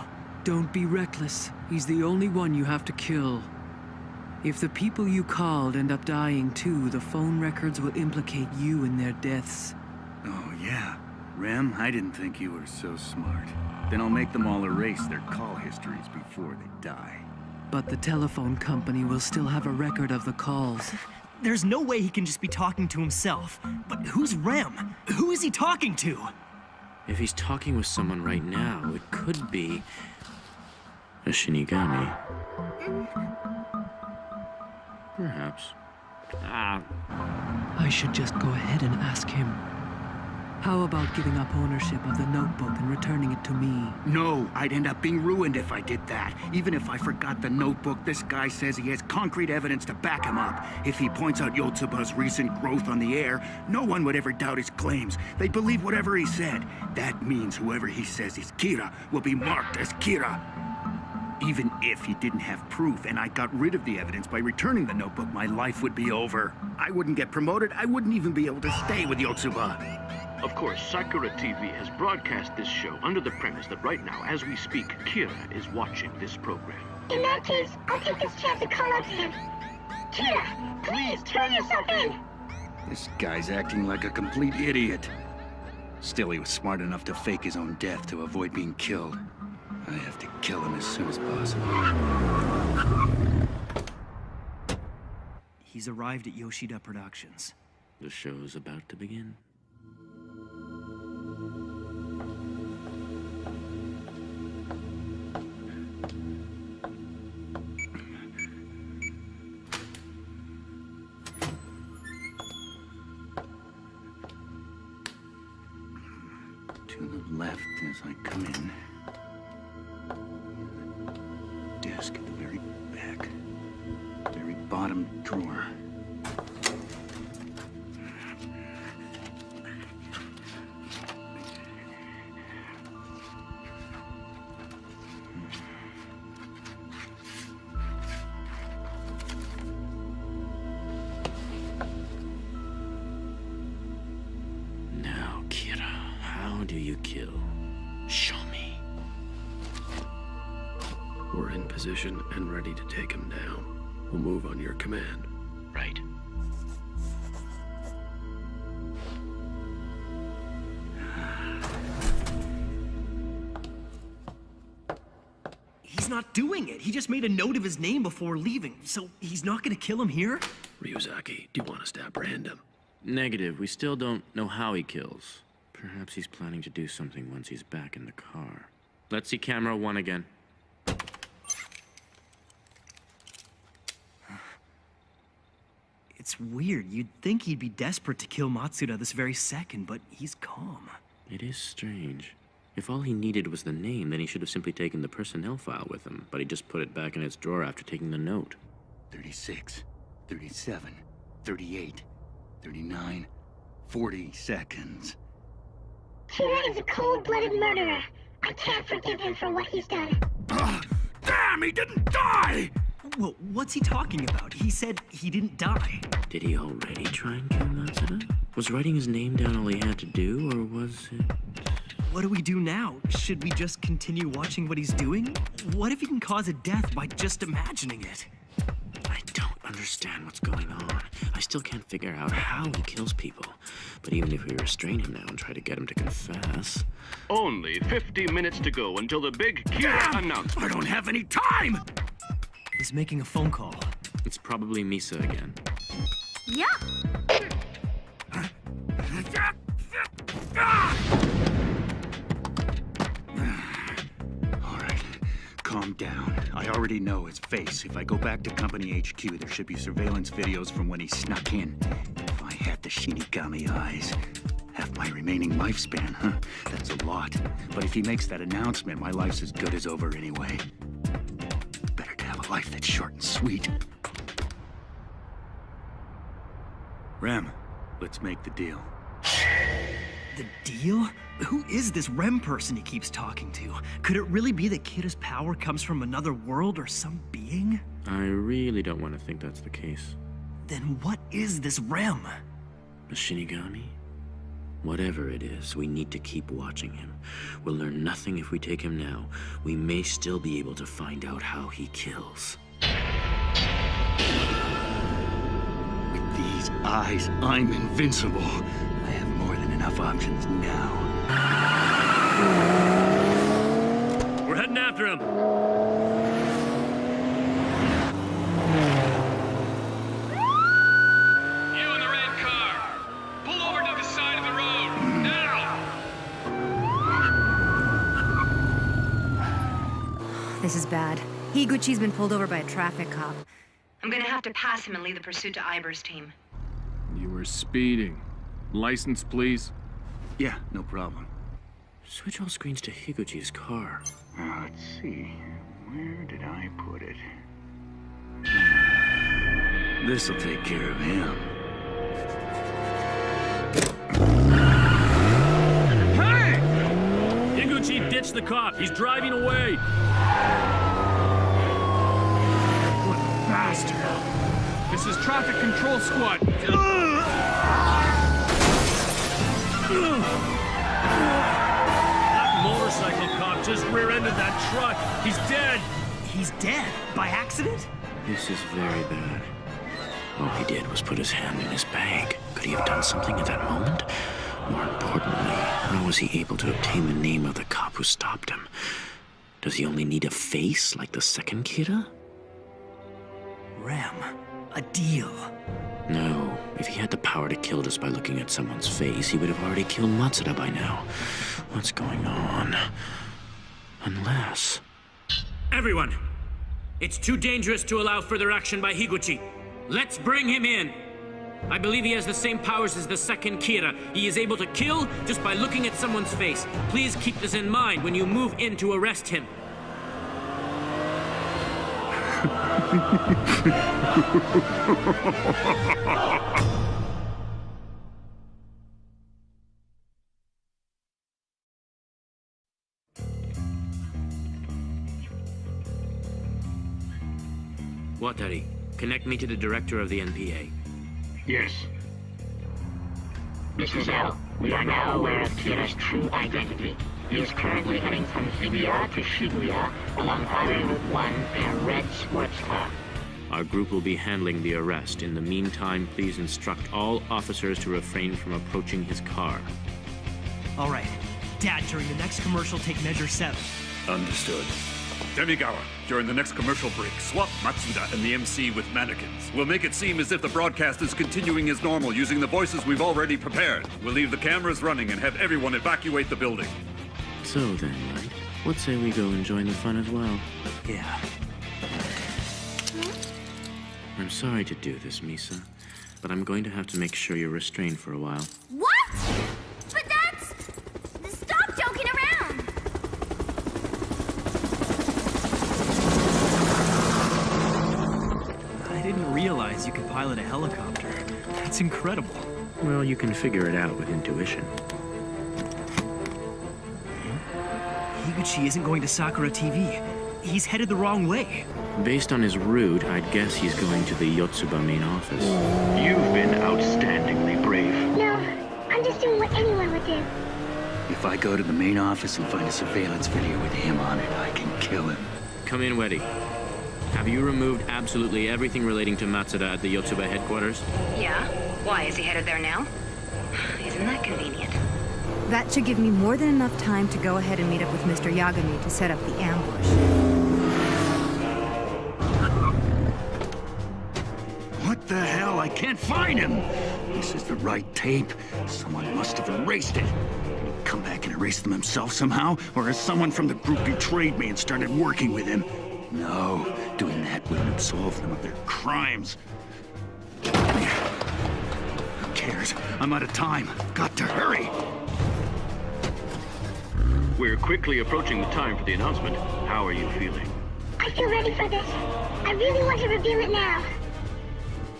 Don't be reckless. He's the only one you have to kill. If the people you called end up dying too, the phone records will implicate you in their deaths. Oh, yeah. Rem, I didn't think you were so smart. Then I'll make them all erase their call histories before they die. But the telephone company will still have a record of the calls. There's no way he can just be talking to himself. But who's Rem? Who is he talking to? If he's talking with someone right now, it could be a Shinigami. Perhaps. I should just go ahead and ask him. How about giving up ownership of the notebook and returning it to me? No, I'd end up being ruined if I did that. Even if I forgot the notebook, this guy says he has concrete evidence to back him up. If he points out Yotsuba's recent growth on the air, no one would ever doubt his claims. They'd believe whatever he said. That means whoever he says is Kira will be marked as Kira. Even if he didn't have proof and I got rid of the evidence by returning the notebook, my life would be over. I wouldn't get promoted. I wouldn't even be able to stay with Yotsuba. Of course, Sakura TV has broadcast this show under the premise that right now, as we speak, Kira is watching this program. In that case, I'll take this chance to call out to him. Kira, please turn yourself in. This guy's acting like a complete idiot. Still, he was smart enough to fake his own death to avoid being killed. I have to kill him as soon as possible. He's arrived at Yoshida Productions. The show's about to begin. To the left as I come in. Desk at the very back. Very bottom drawer. Now, Kira, how do you kill? Show me. We're in position and ready to take him down. We'll move on your command. Right. He's not doing it. He just made a note of his name before leaving, so he's not gonna kill him here? Ryuzaki, do you want us to apprehend him? Negative. We still don't know how he kills. Perhaps he's planning to do something once he's back in the car. Let's see camera 1 again. It's weird. You'd think he'd be desperate to kill Matsuda this very second, but he's calm. It is strange. If all he needed was the name, then he should have simply taken the personnel file with him, but he just put it back in its drawer after taking the note. 36, 37, 38, 39, 40 seconds. Kira is a cold-blooded murderer. I can't forgive him for what he's done. Damn, he didn't die! Well, what's he talking about? He said he didn't die. Did he already try and kill Matsuda? Was writing his name down all he had to do, or was it... What do we do now? Should we just continue watching what he's doing? What if he can cause a death by just imagining it? I don't understand what's going on. I still can't figure out how he kills people. But even if we restrain him now and try to get him to confess... Only 50 minutes to go until the big Kira announcement. I don't have any time! He's making a phone call. It's probably Misa again. Yeah. All right, calm down. I already know his face. If I go back to Company HQ, there should be surveillance videos from when he snuck in. If I had the Shinigami eyes. Half my remaining lifespan, huh? That's a lot. But if he makes that announcement, my life's as good as over anyway. Better to have a life that's short and sweet. Rem, let's make the deal. The deal? Who is this Rem person he keeps talking to? Could it really be that Kira's power comes from another world or some being? I really don't want to think that's the case. Then what is this Rem? A Shinigami? Whatever it is, we need to keep watching him. We'll learn nothing if we take him now. We may still be able to find out how he kills. With these eyes, I'm invincible. I have more than enough options now. We're heading after him. This is bad. Higuchi's been pulled over by a traffic cop. I'm gonna have to pass him and leave the pursuit to Iber's team. You were speeding. License, please? Yeah, no problem. Switch all screens to Higuchi's car. Let's see. Where did I put it? This'll take care of him. Hey! Higuchi ditched the cop. He's driving away. What a bastard. This is traffic control squad. That motorcycle cop just rear-ended that truck. He's dead. He's dead? By accident? This is very bad. All he did was put his hand in his bag. Could he have done something at that moment? More importantly, how was he able to obtain the name of the cop who stopped him? Does he only need a face like the second Kira? Rem, a deal. No. If he had the power to kill just by looking at someone's face, he would have already killed Matsuda by now. What's going on? Unless... Everyone! It's too dangerous to allow further action by Higuchi. Let's bring him in! I believe he has the same powers as the second Kira. He is able to kill just by looking at someone's face. Please keep this in mind when you move in to arrest him. Watari, connect me to the director of the NPA. Yes. Mrs. L, we are now aware of Kira's true identity. He is currently heading from Hibiya to Shibuya along Highway Route 1 in a red sports car. Our group will be handling the arrest. In the meantime, please instruct all officers to refrain from approaching his car. All right. Dad, during the next commercial, take measure 7. Understood. Demigawa, during the next commercial break, swap Matsuda and the MC with mannequins. We'll make it seem as if the broadcast is continuing as normal using the voices we've already prepared. We'll leave the cameras running and have everyone evacuate the building. So then, Light, what say we go and join the fun as well? Yeah. I'm sorry to do this, Misa, but I'm going to have to make sure you're restrained for a while. What? But that's... Stop joking around! I didn't realize you could pilot a helicopter. That's incredible. Well, you can figure it out with intuition. Higuchi isn't going to Sakura TV. He's headed the wrong way. Based on his route, I'd guess he's going to the Yotsuba main office. You've been outstandingly brave. No, I'm just doing what anyone would do. If I go to the main office and find a surveillance video with him on it, I can kill him. Come in, Weddy. Have you removed absolutely everything relating to Matsuda at the Yotsuba headquarters? Yeah? Why, is he headed there now? Isn't that convenient? That should give me more than enough time to go ahead and meet up with Mr. Yagami to set up the ambush. What the hell? I can't find him! This is the right tape. Someone must have erased it. Did he come back and erase them himself somehow? Or has someone from the group betrayed me and started working with him? No, doing that wouldn't absolve them of their crimes. Who cares? I'm out of time. Got to hurry. We're quickly approaching the time for the announcement. How are you feeling? I feel ready for this. I really want to reveal it now.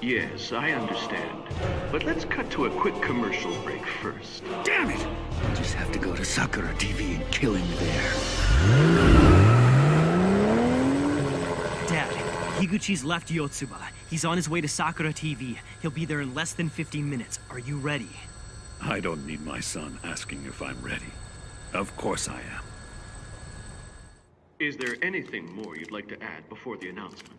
Yes, I understand. But let's cut to a quick commercial break first. Damn it! I'll just have to go to Sakura TV and kill him there. Dad, Higuchi's left Yotsuba. He's on his way to Sakura TV. He'll be there in less than 15 minutes. Are you ready? I don't need my son asking if I'm ready. Of course I am. Is there anything more you'd like to add before the announcement?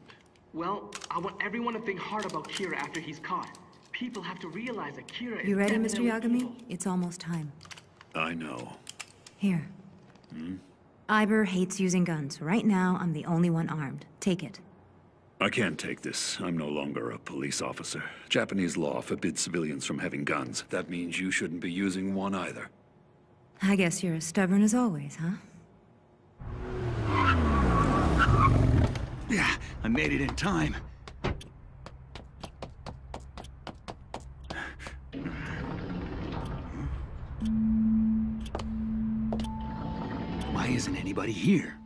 Well, I want everyone to think hard about Kira after he's caught. People have to realize that Kira is You ready, Mr. definitely Yagami? evil. It's almost time. I know. Here. Iber hates using guns. Right now, I'm the only one armed. Take it. I can't take this. I'm no longer a police officer. Japanese law forbids civilians from having guns. That means you shouldn't be using one either. I guess you're as stubborn as always, huh? Yeah, I made it in time. Why isn't anybody here?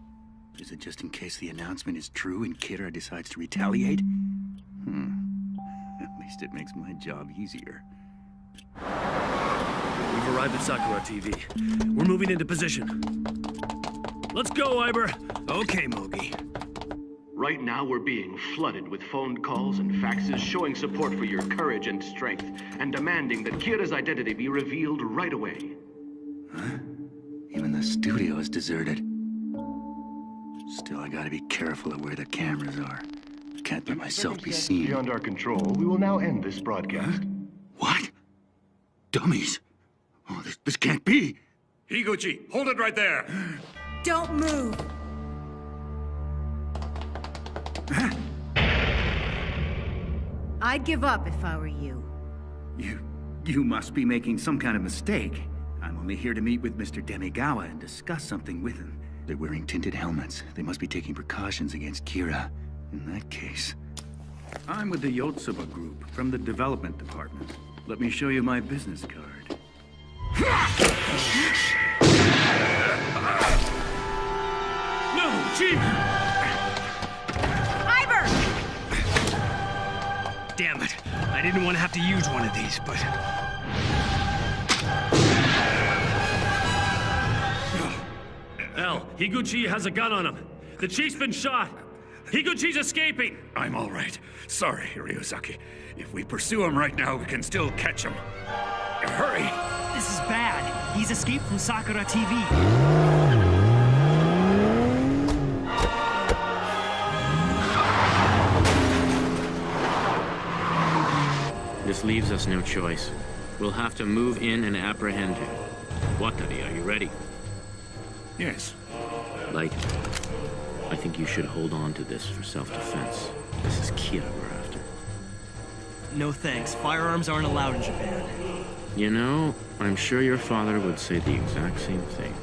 Is it just in case the announcement is true and Kira decides to retaliate? At least it makes my job easier. We've arrived at Sakura TV. We're moving into position. Let's go, Iber. Okay, Mogi. Right now, we're being flooded with phone calls and faxes showing support for your courage and strength, and demanding that Kira's identity be revealed right away. Huh? Even the studio is deserted. Still, I gotta be careful of where the cameras are. Can't let myself be seen. Beyond our control, we will now end this broadcast. Huh? What? Dummies? Oh, this can't be! Higuchi, hold it right there! Don't move! I'd give up if I were you. You must be making some kind of mistake. I'm only here to meet with Mr. Demigawa and discuss something with him. They're wearing tinted helmets. They must be taking precautions against Kira. In that case... I'm with the Yotsuba group from the development department. Let me show you my business card. No, Chief! Iber! Damn it. I didn't want to have to use one of these, but... L, Higuchi has a gun on him. The Chief's been shot. Higuchi's escaping! I'm all right. Sorry, Ryuzaki. If we pursue him right now, we can still catch him. Hurry! This is bad. He's escaped from Sakura TV. This leaves us no choice. We'll have to move in and apprehend him. Watari, are you ready? Yes. Light, I think you should hold on to this for self-defense. This is Kira we're after. No thanks. Firearms aren't allowed in Japan. You know, I'm sure your father would say the exact same thing.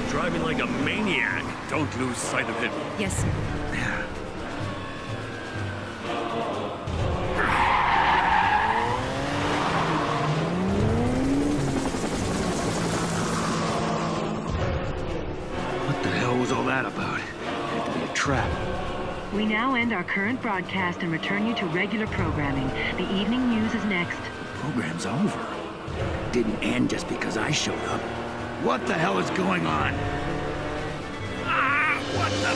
Driving like a maniac. Don't lose sight of him. Yes, sir. What the hell was all that about? It had to be a trap. We now end our current broadcast and return you to regular programming. The evening news is next. The program's over. It didn't end just because I showed up. What the hell is going on? Ah! What the...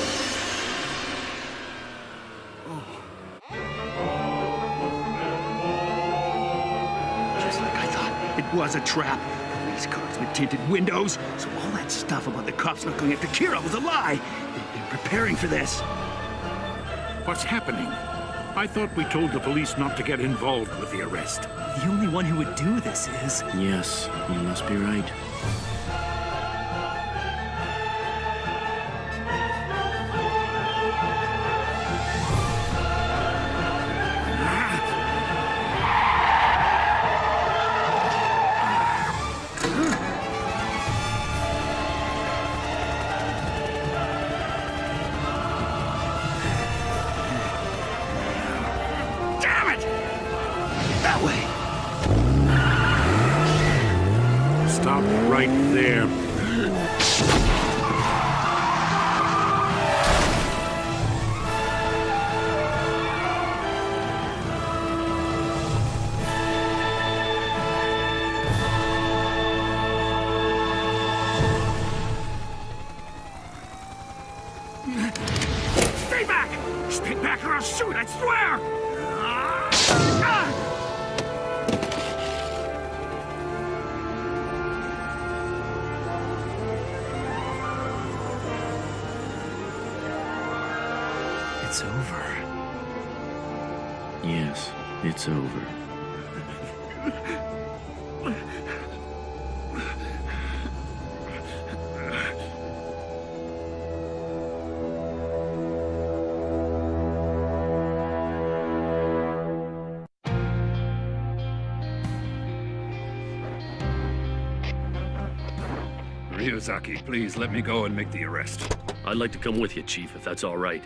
Just like I thought. It was a trap. Police cars with tinted windows. So all that stuff about the cops not going after Kira was a lie. They've been preparing for this. What's happening? I thought we told the police not to get involved with the arrest. The only one who would do this is... Yes, you must be right. Stop right there. Stay back! Stay back or I'll shoot, I swear! It's over. Yes, it's over. Ryuzaki, please let me go and make the arrest. I'd like to come with you, Chief, if that's all right.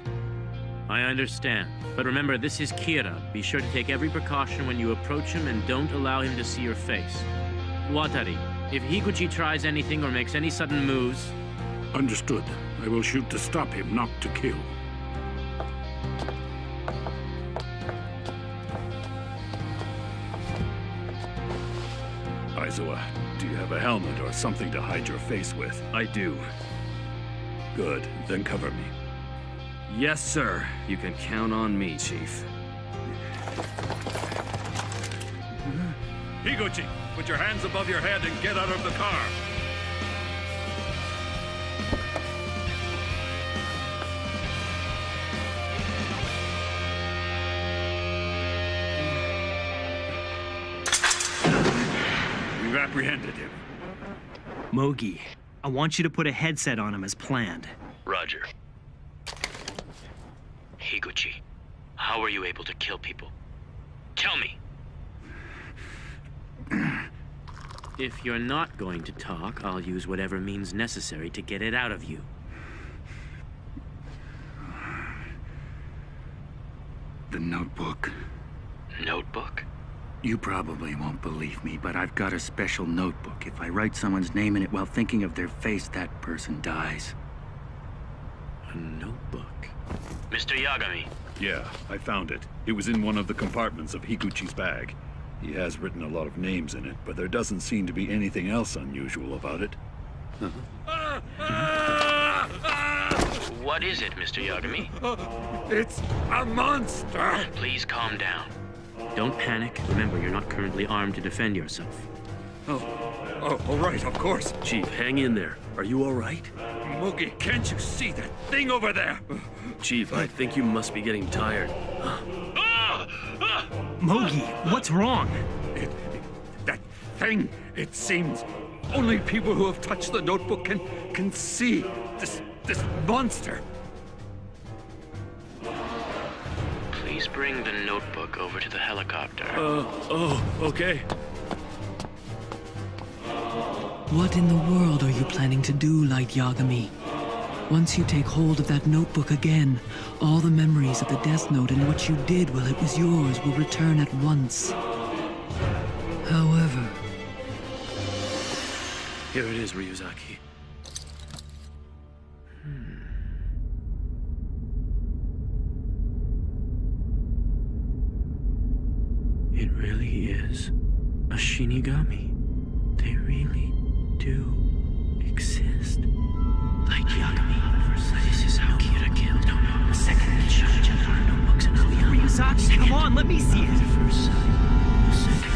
I understand. But remember, this is Kira. Be sure to take every precaution when you approach him and don't allow him to see your face. Watari, if Higuchi tries anything or makes any sudden moves... Understood. I will shoot to stop him, not to kill. Aizawa, do you have a helmet or something to hide your face with? I do. Good. Then cover me. Yes, sir. You can count on me, Chief. Higuchi, put your hands above your head and get out of the car. We've apprehended him. Mogi, I want you to put a headset on him as planned. Roger. Higuchi, how are you able to kill people? Tell me! If you're not going to talk, I'll use whatever means necessary to get it out of you. The notebook. Notebook? You probably won't believe me, but I've got a special notebook. If I write someone's name in it while thinking of their face, that person dies. A notebook? Mr. Yagami. Yeah, I found it. It was in one of the compartments of Higuchi's bag. He has written a lot of names in it, but there doesn't seem to be anything else unusual about it. What is it, Mr. Yagami? It's a monster! Please calm down. Don't panic. Remember, you're not currently armed to defend yourself. Oh, all right, of course. Chief, hang in there. Are you all right? Mogi, can't you see that thing over there? Chief, I think you must be getting tired. Mogi, what's wrong? That thing, it seems. Only people who have touched the notebook can see this monster. Please bring the notebook over to the helicopter. Okay. What in the world are you planning to do, Light Yagami? Once you take hold of that notebook again, all the memories of the Death Note and what you did while it was yours will return at once. However... Here it is, Ryuzaki. It really is a Shinigami. They really do exist. Light Yagami. This is how Kira killed. No. The second that shot each other on notebooks and Ryuzaki, come on, let me see it. First second.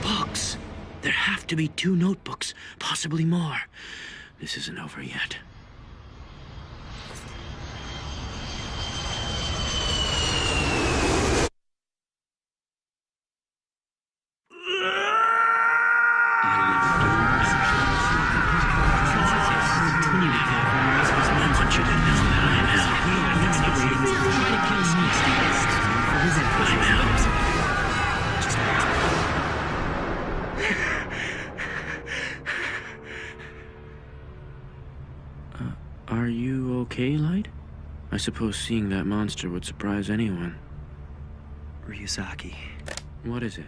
2 books. There have to be 2 notebooks, possibly more. This isn't over yet. Are you okay, Light? I suppose seeing that monster would surprise anyone. Ryuzaki. What is it?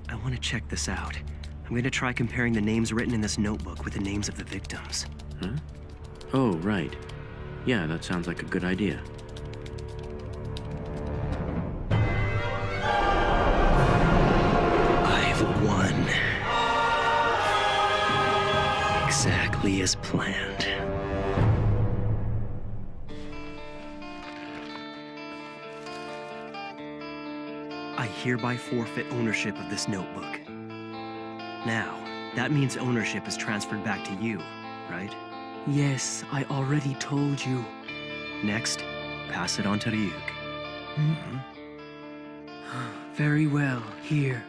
I want to check this out. I'm going to try comparing the names written in this notebook with the names of the victims. Huh? Oh, right. Yeah, that sounds like a good idea. I've won. Exactly as planned. I hereby forfeit ownership of this notebook. Now, that means ownership is transferred back to you, right? Yes, I already told you. Next, pass it on to Ryuk. Very well, here.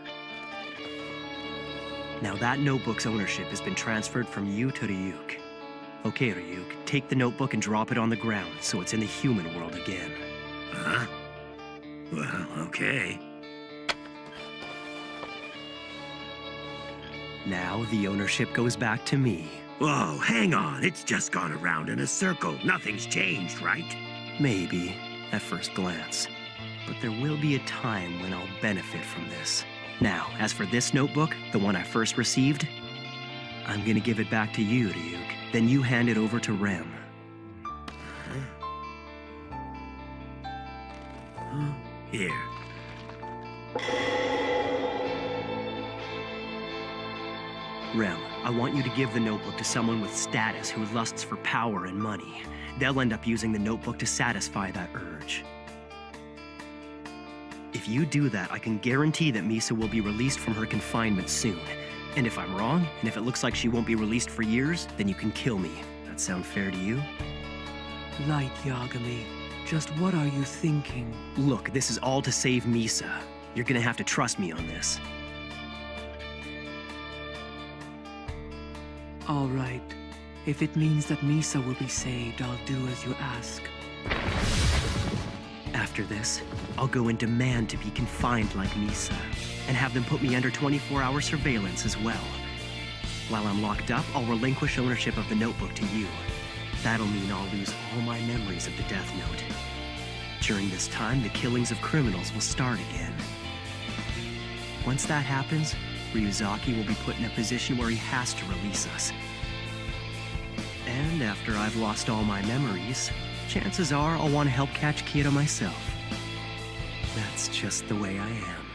Now that notebook's ownership has been transferred from you to Ryuk. Okay, Ryuk, take the notebook and drop it on the ground so it's in the human world again. Huh? Well, okay. Now the ownership goes back to me. Whoa, hang on. It's just gone around in a circle. Nothing's changed, right? Maybe, at first glance. But there will be a time when I'll benefit from this. Now, as for this notebook, the one I first received, I'm gonna give it back to you, Ryuk. Then you hand it over to Rem. Here. Rem, I want you to give the notebook to someone with status who lusts for power and money. They'll end up using the notebook to satisfy that urge. If you do that, I can guarantee that Misa will be released from her confinement soon. And if I'm wrong, and if it looks like she won't be released for years, then you can kill me. That sound fair to you? Light Yagami, just what are you thinking? Look, this is all to save Misa. You're gonna have to trust me on this. All right. If it means that Misa will be saved, I'll do as you ask. After this, I'll go and demand to be confined like Misa, and have them put me under 24-hour surveillance as well. While I'm locked up, I'll relinquish ownership of the notebook to you. That'll mean I'll lose all my memories of the Death Note. During this time, the killings of criminals will start again. Once that happens, Ryuzaki will be put in a position where he has to release us. And after I've lost all my memories, chances are I'll want to help catch Kira myself. That's just the way I am.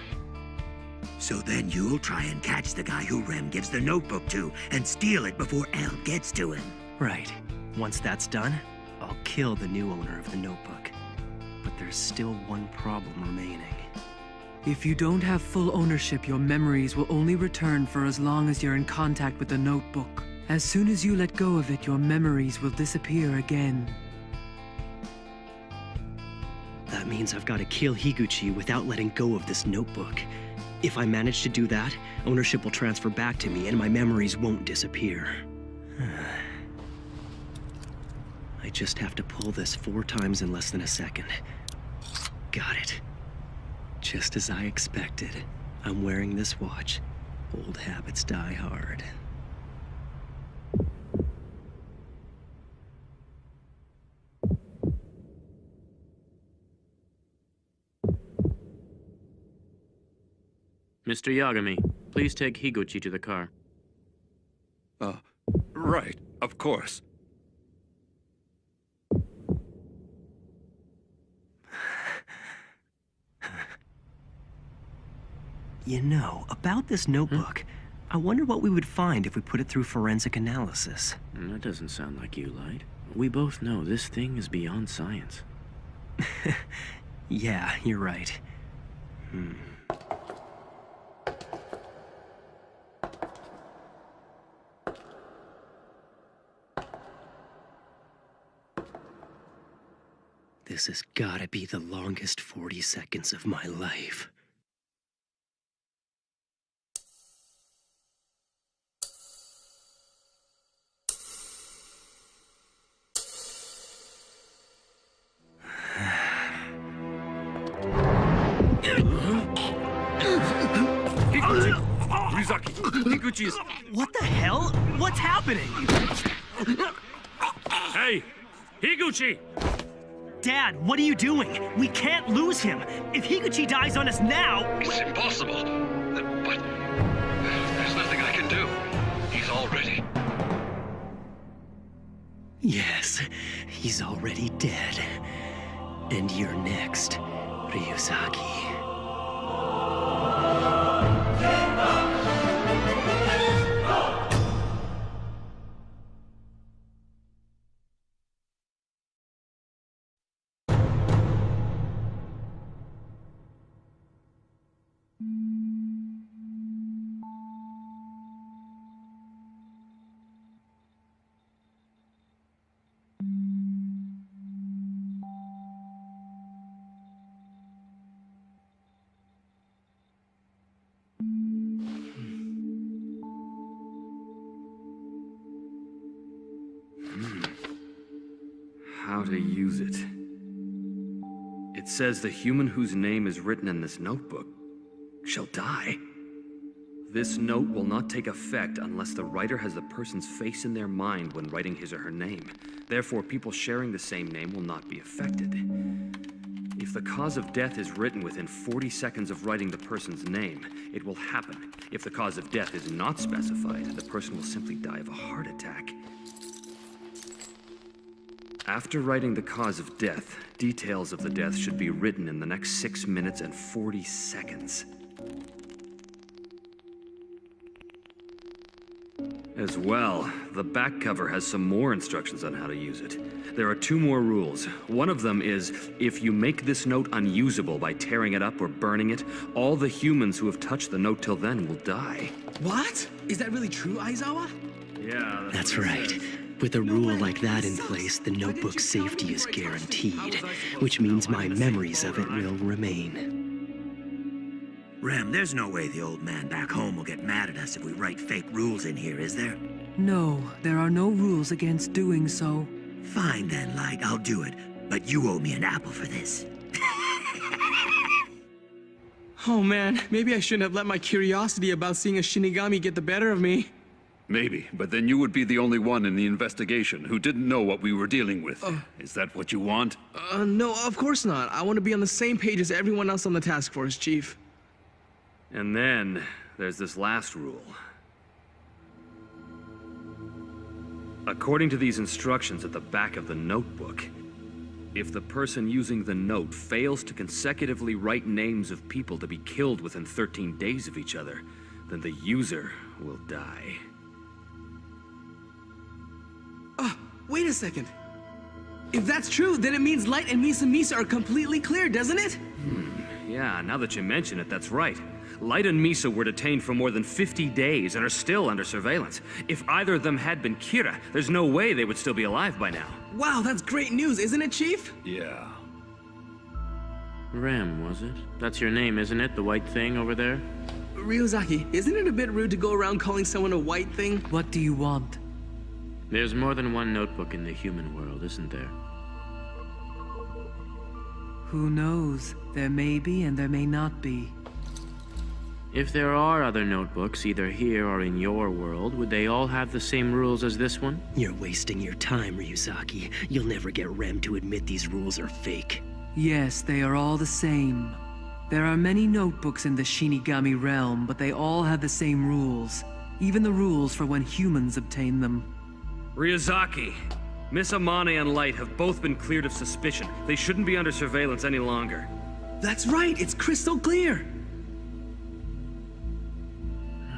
So then you'll try and catch the guy who Rem gives the notebook to and steal it before L gets to him. Right. Once that's done, I'll kill the new owner of the notebook. But there's still one problem remaining. If you don't have full ownership, your memories will only return for as long as you're in contact with the notebook. As soon as you let go of it, your memories will disappear again. That means I've got to kill Higuchi without letting go of this notebook. If I manage to do that, ownership will transfer back to me and my memories won't disappear. I just have to pull this 4 times in less than a second. Got it. Just as I expected, I'm wearing this watch. Old habits die hard. Mr. Yagami, please take Higuchi to the car. Right, of course. You know, about this notebook, I wonder what we would find if we put it through forensic analysis. That doesn't sound like you, Light. We both know this thing is beyond science. Yeah, you're right. This has gotta be the longest 40 seconds of my life. Ryuzaki, Higuchi is... What the hell? What's happening? Hey! Higuchi! Dad, what are you doing? We can't lose him. If Higuchi dies on us now... It's impossible. But there's nothing I can do. He's all ready. Yes, he's already dead. And you're next, Ryuzaki. How to use it. It says the human whose name is written in this notebook shall die. This note will not take effect unless the writer has the person's face in their mind when writing his or her name. Therefore, people sharing the same name will not be affected. If the cause of death is written within 40 seconds of writing the person's name, it will happen. If the cause of death is not specified, the person will simply die of a heart attack. After writing the cause of death, details of the death should be written in the next 6 minutes and 40 seconds. As well, the back cover has some more instructions on how to use it. There are 2 more rules. One of them is, if you make this note unusable by tearing it up or burning it, all the humans who have touched the note till then will die. What? Is that really true, Aizawa? Yeah, that's right. With a rule like that in place, the notebook's safety is guaranteed, which means my memories of it will remain. Rem, there's no way the old man back home will get mad at us if we write fake rules in here, is there? No, there are no rules against doing so. Fine then, Light, I'll do it. But you owe me an apple for this. Oh man, maybe I shouldn't have let my curiosity about seeing a Shinigami get the better of me. Maybe, but then you would be the only one in the investigation who didn't know what we were dealing with. Is that what you want? No, of course not. I want to be on the same page as everyone else on the task force, Chief. And then, there's this last rule. According to these instructions at the back of the notebook, if the person using the note fails to consecutively write names of people to be killed within 13 days of each other, then the user will die. Wait a second. If that's true, then it means Light and Misa are completely clear, doesn't it? Yeah, now that you mention it, that's right. Light and Misa were detained for more than 50 days and are still under surveillance. If either of them had been Kira, there's no way they would still be alive by now. Wow, that's great news, isn't it, Chief? Yeah. Rem, was it? That's your name, isn't it? The white thing over there? Ryuzaki, isn't it a bit rude to go around calling someone a white thing? What do you want? There's more than one notebook in the human world, isn't there? Who knows? There may be and there may not be. If there are other notebooks, either here or in your world, would they all have the same rules as this one? You're wasting your time, Ryuzaki. You'll never get Rem to admit these rules are fake. Yes, they are all the same. There are many notebooks in the Shinigami realm, but they all have the same rules. Even the rules for when humans obtain them. Ryuzaki, Miss Amane and Light have both been cleared of suspicion. They shouldn't be under surveillance any longer. That's right, it's crystal clear.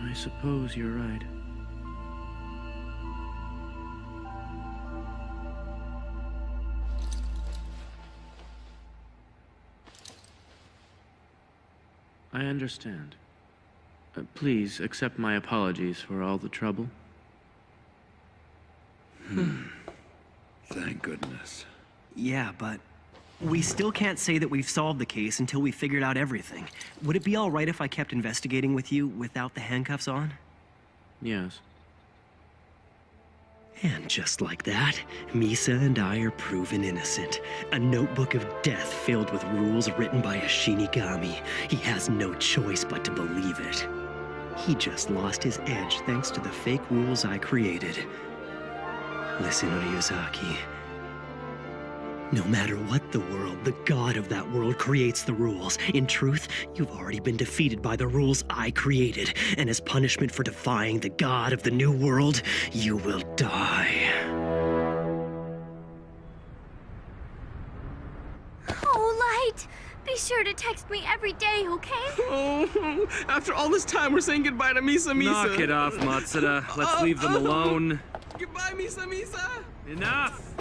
I suppose you're right. I understand. Please accept my apologies for all the trouble. Thank goodness. Yeah, but we still can't say that we've solved the case until we figured out everything. Would it be all right if I kept investigating with you without the handcuffs on? Yes. And just like that, Misa and I are proven innocent. A notebook of death filled with rules written by a Shinigami. He has no choice but to believe it. He just lost his edge thanks to the fake rules I created. Listen, Ryuzaki. No matter what the world, the god of that world creates the rules. In truth, you've already been defeated by the rules I created. And as punishment for defying the god of the new world, you will die. Oh, Light! Be sure to text me every day, okay? Oh, after all this time, we're saying goodbye to Misa. Knock it off, Matsuda. Let's leave them alone. Goodbye, Misa. Enough!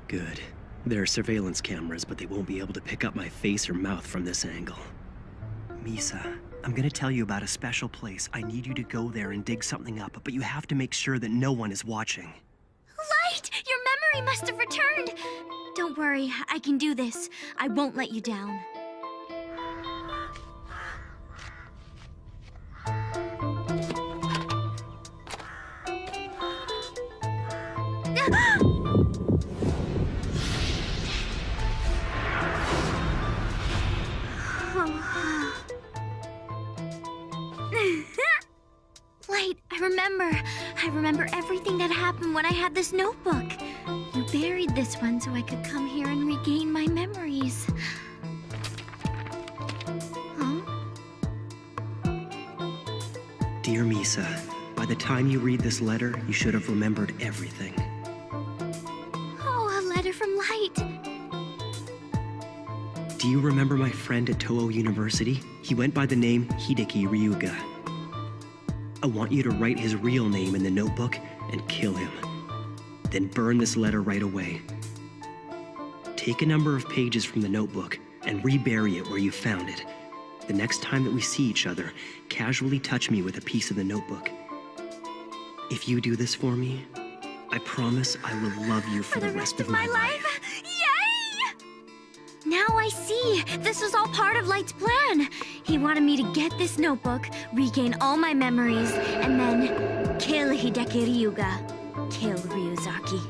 Good. There are surveillance cameras, but they won't be able to pick up my face or mouth from this angle. Misa, I'm gonna tell you about a special place. I need you to go there and dig something up, but you have to make sure that no one is watching. Light! Your memory must have returned! Don't worry, I can do this. I won't let you down. happened when I had this notebook. You buried this one so I could come here and regain my memories. Huh? Dear Misa, by the time you read this letter, you should have remembered everything. Oh, a letter from Light. Do you remember my friend at Toho University? He went by the name Hideki Ryuga. I want you to write his real name in the notebook and kill him. Then burn this letter right away. Take a number of pages from the notebook and rebury it where you found it. The next time that we see each other, casually touch me with a piece of the notebook. If you do this for me, I promise I will love you for the rest of my life. Yay! Now I see. This was all part of Light's plan. He wanted me to get this notebook, regain all my memories, and then kill Hideki Ryuga. Kill Ryuzaki.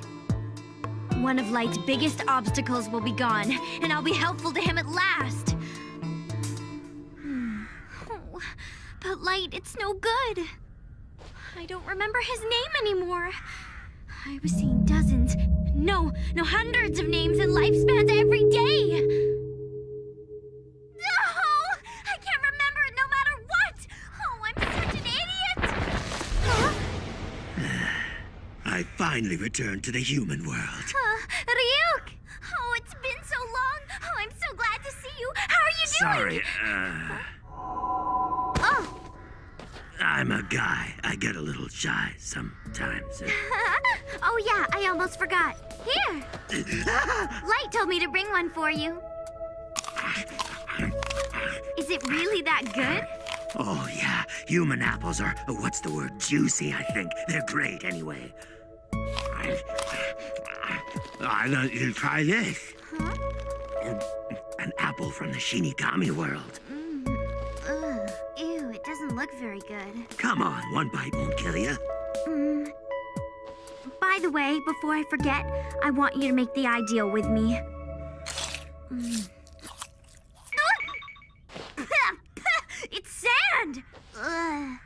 One of Light's biggest obstacles will be gone, and I'll be helpful to him at last. Oh, but Light, it's no good. I don't remember his name anymore. I was seeing dozens, no, hundreds of names and lifespans every day. Oh, I can't remember it no matter what. Oh, I'm such an idiot. Huh? I finally returned to the human world. Ryuk! Oh, it's been so long. Oh, I'm so glad to see you. How are you doing? Sorry, Oh. I'm a guy. I get a little shy sometimes. Oh yeah, I almost forgot. Here. Light told me to bring one for you. Is it really that good? Oh, yeah. Human apples are, what's the word? Juicy, I think. They're great anyway. You try this. Huh? An apple from the Shinigami world. Ugh. Ew, it doesn't look very good. Come on, one bite won't kill you. By the way, before I forget, I want you to make the ideal with me. It's sand! Ugh.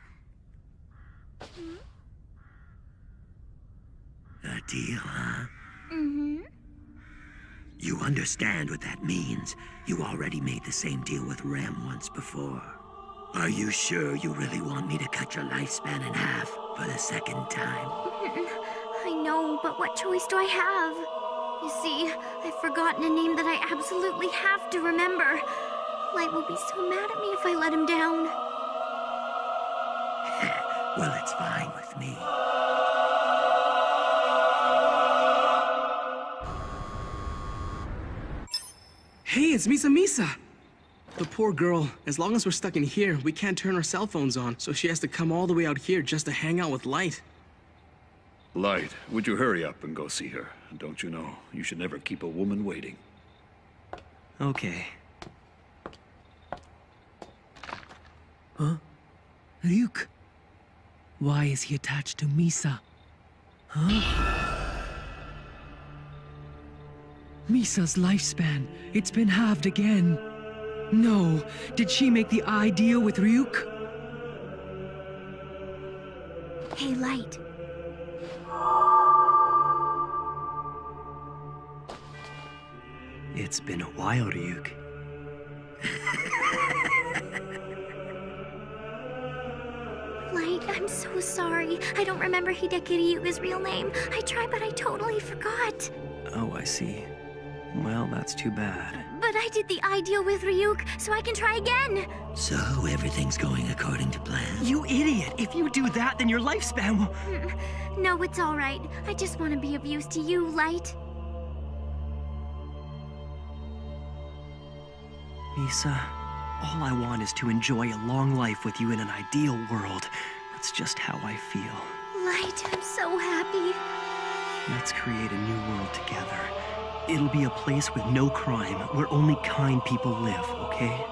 A deal, huh? Mm-hmm. You understand what that means. You already made the same deal with Rem once before. Are you sure you really want me to cut your lifespan in half for the second time? I know, but what choice do I have? You see, I've forgotten a name that I absolutely have to remember. Light will be so mad at me if I let him down. Well, it's fine with me. Hey, it's Misa. The poor girl. As long as we're stuck in here, we can't turn our cell phones on, so she has to come all the way out here just to hang out with Light. Light, would you hurry up and go see her? Don't you know, you should never keep a woman waiting. Okay. Huh? Ryuk? Why is he attached to Misa? Huh? Misa's lifespan. It's been halved again. No. Did she make the eye deal with Ryuk? Hey, Light. It's been a while, Ryuk. Light, I'm so sorry. I don't remember Hideki Ryuga's real name. I tried, but I totally forgot. Oh, I see. Well, that's too bad. But I did the ideal with Ryuk, so I can try again. So, everything's going according to plan? You idiot! If you do that, then your lifespan will... No, it's all right. I just want to be of use to you, Light. Misa, all I want is to enjoy a long life with you in an ideal world. That's just how I feel. Light, I'm so happy. Let's create a new world together. It'll be a place with no crime, where only kind people live, okay?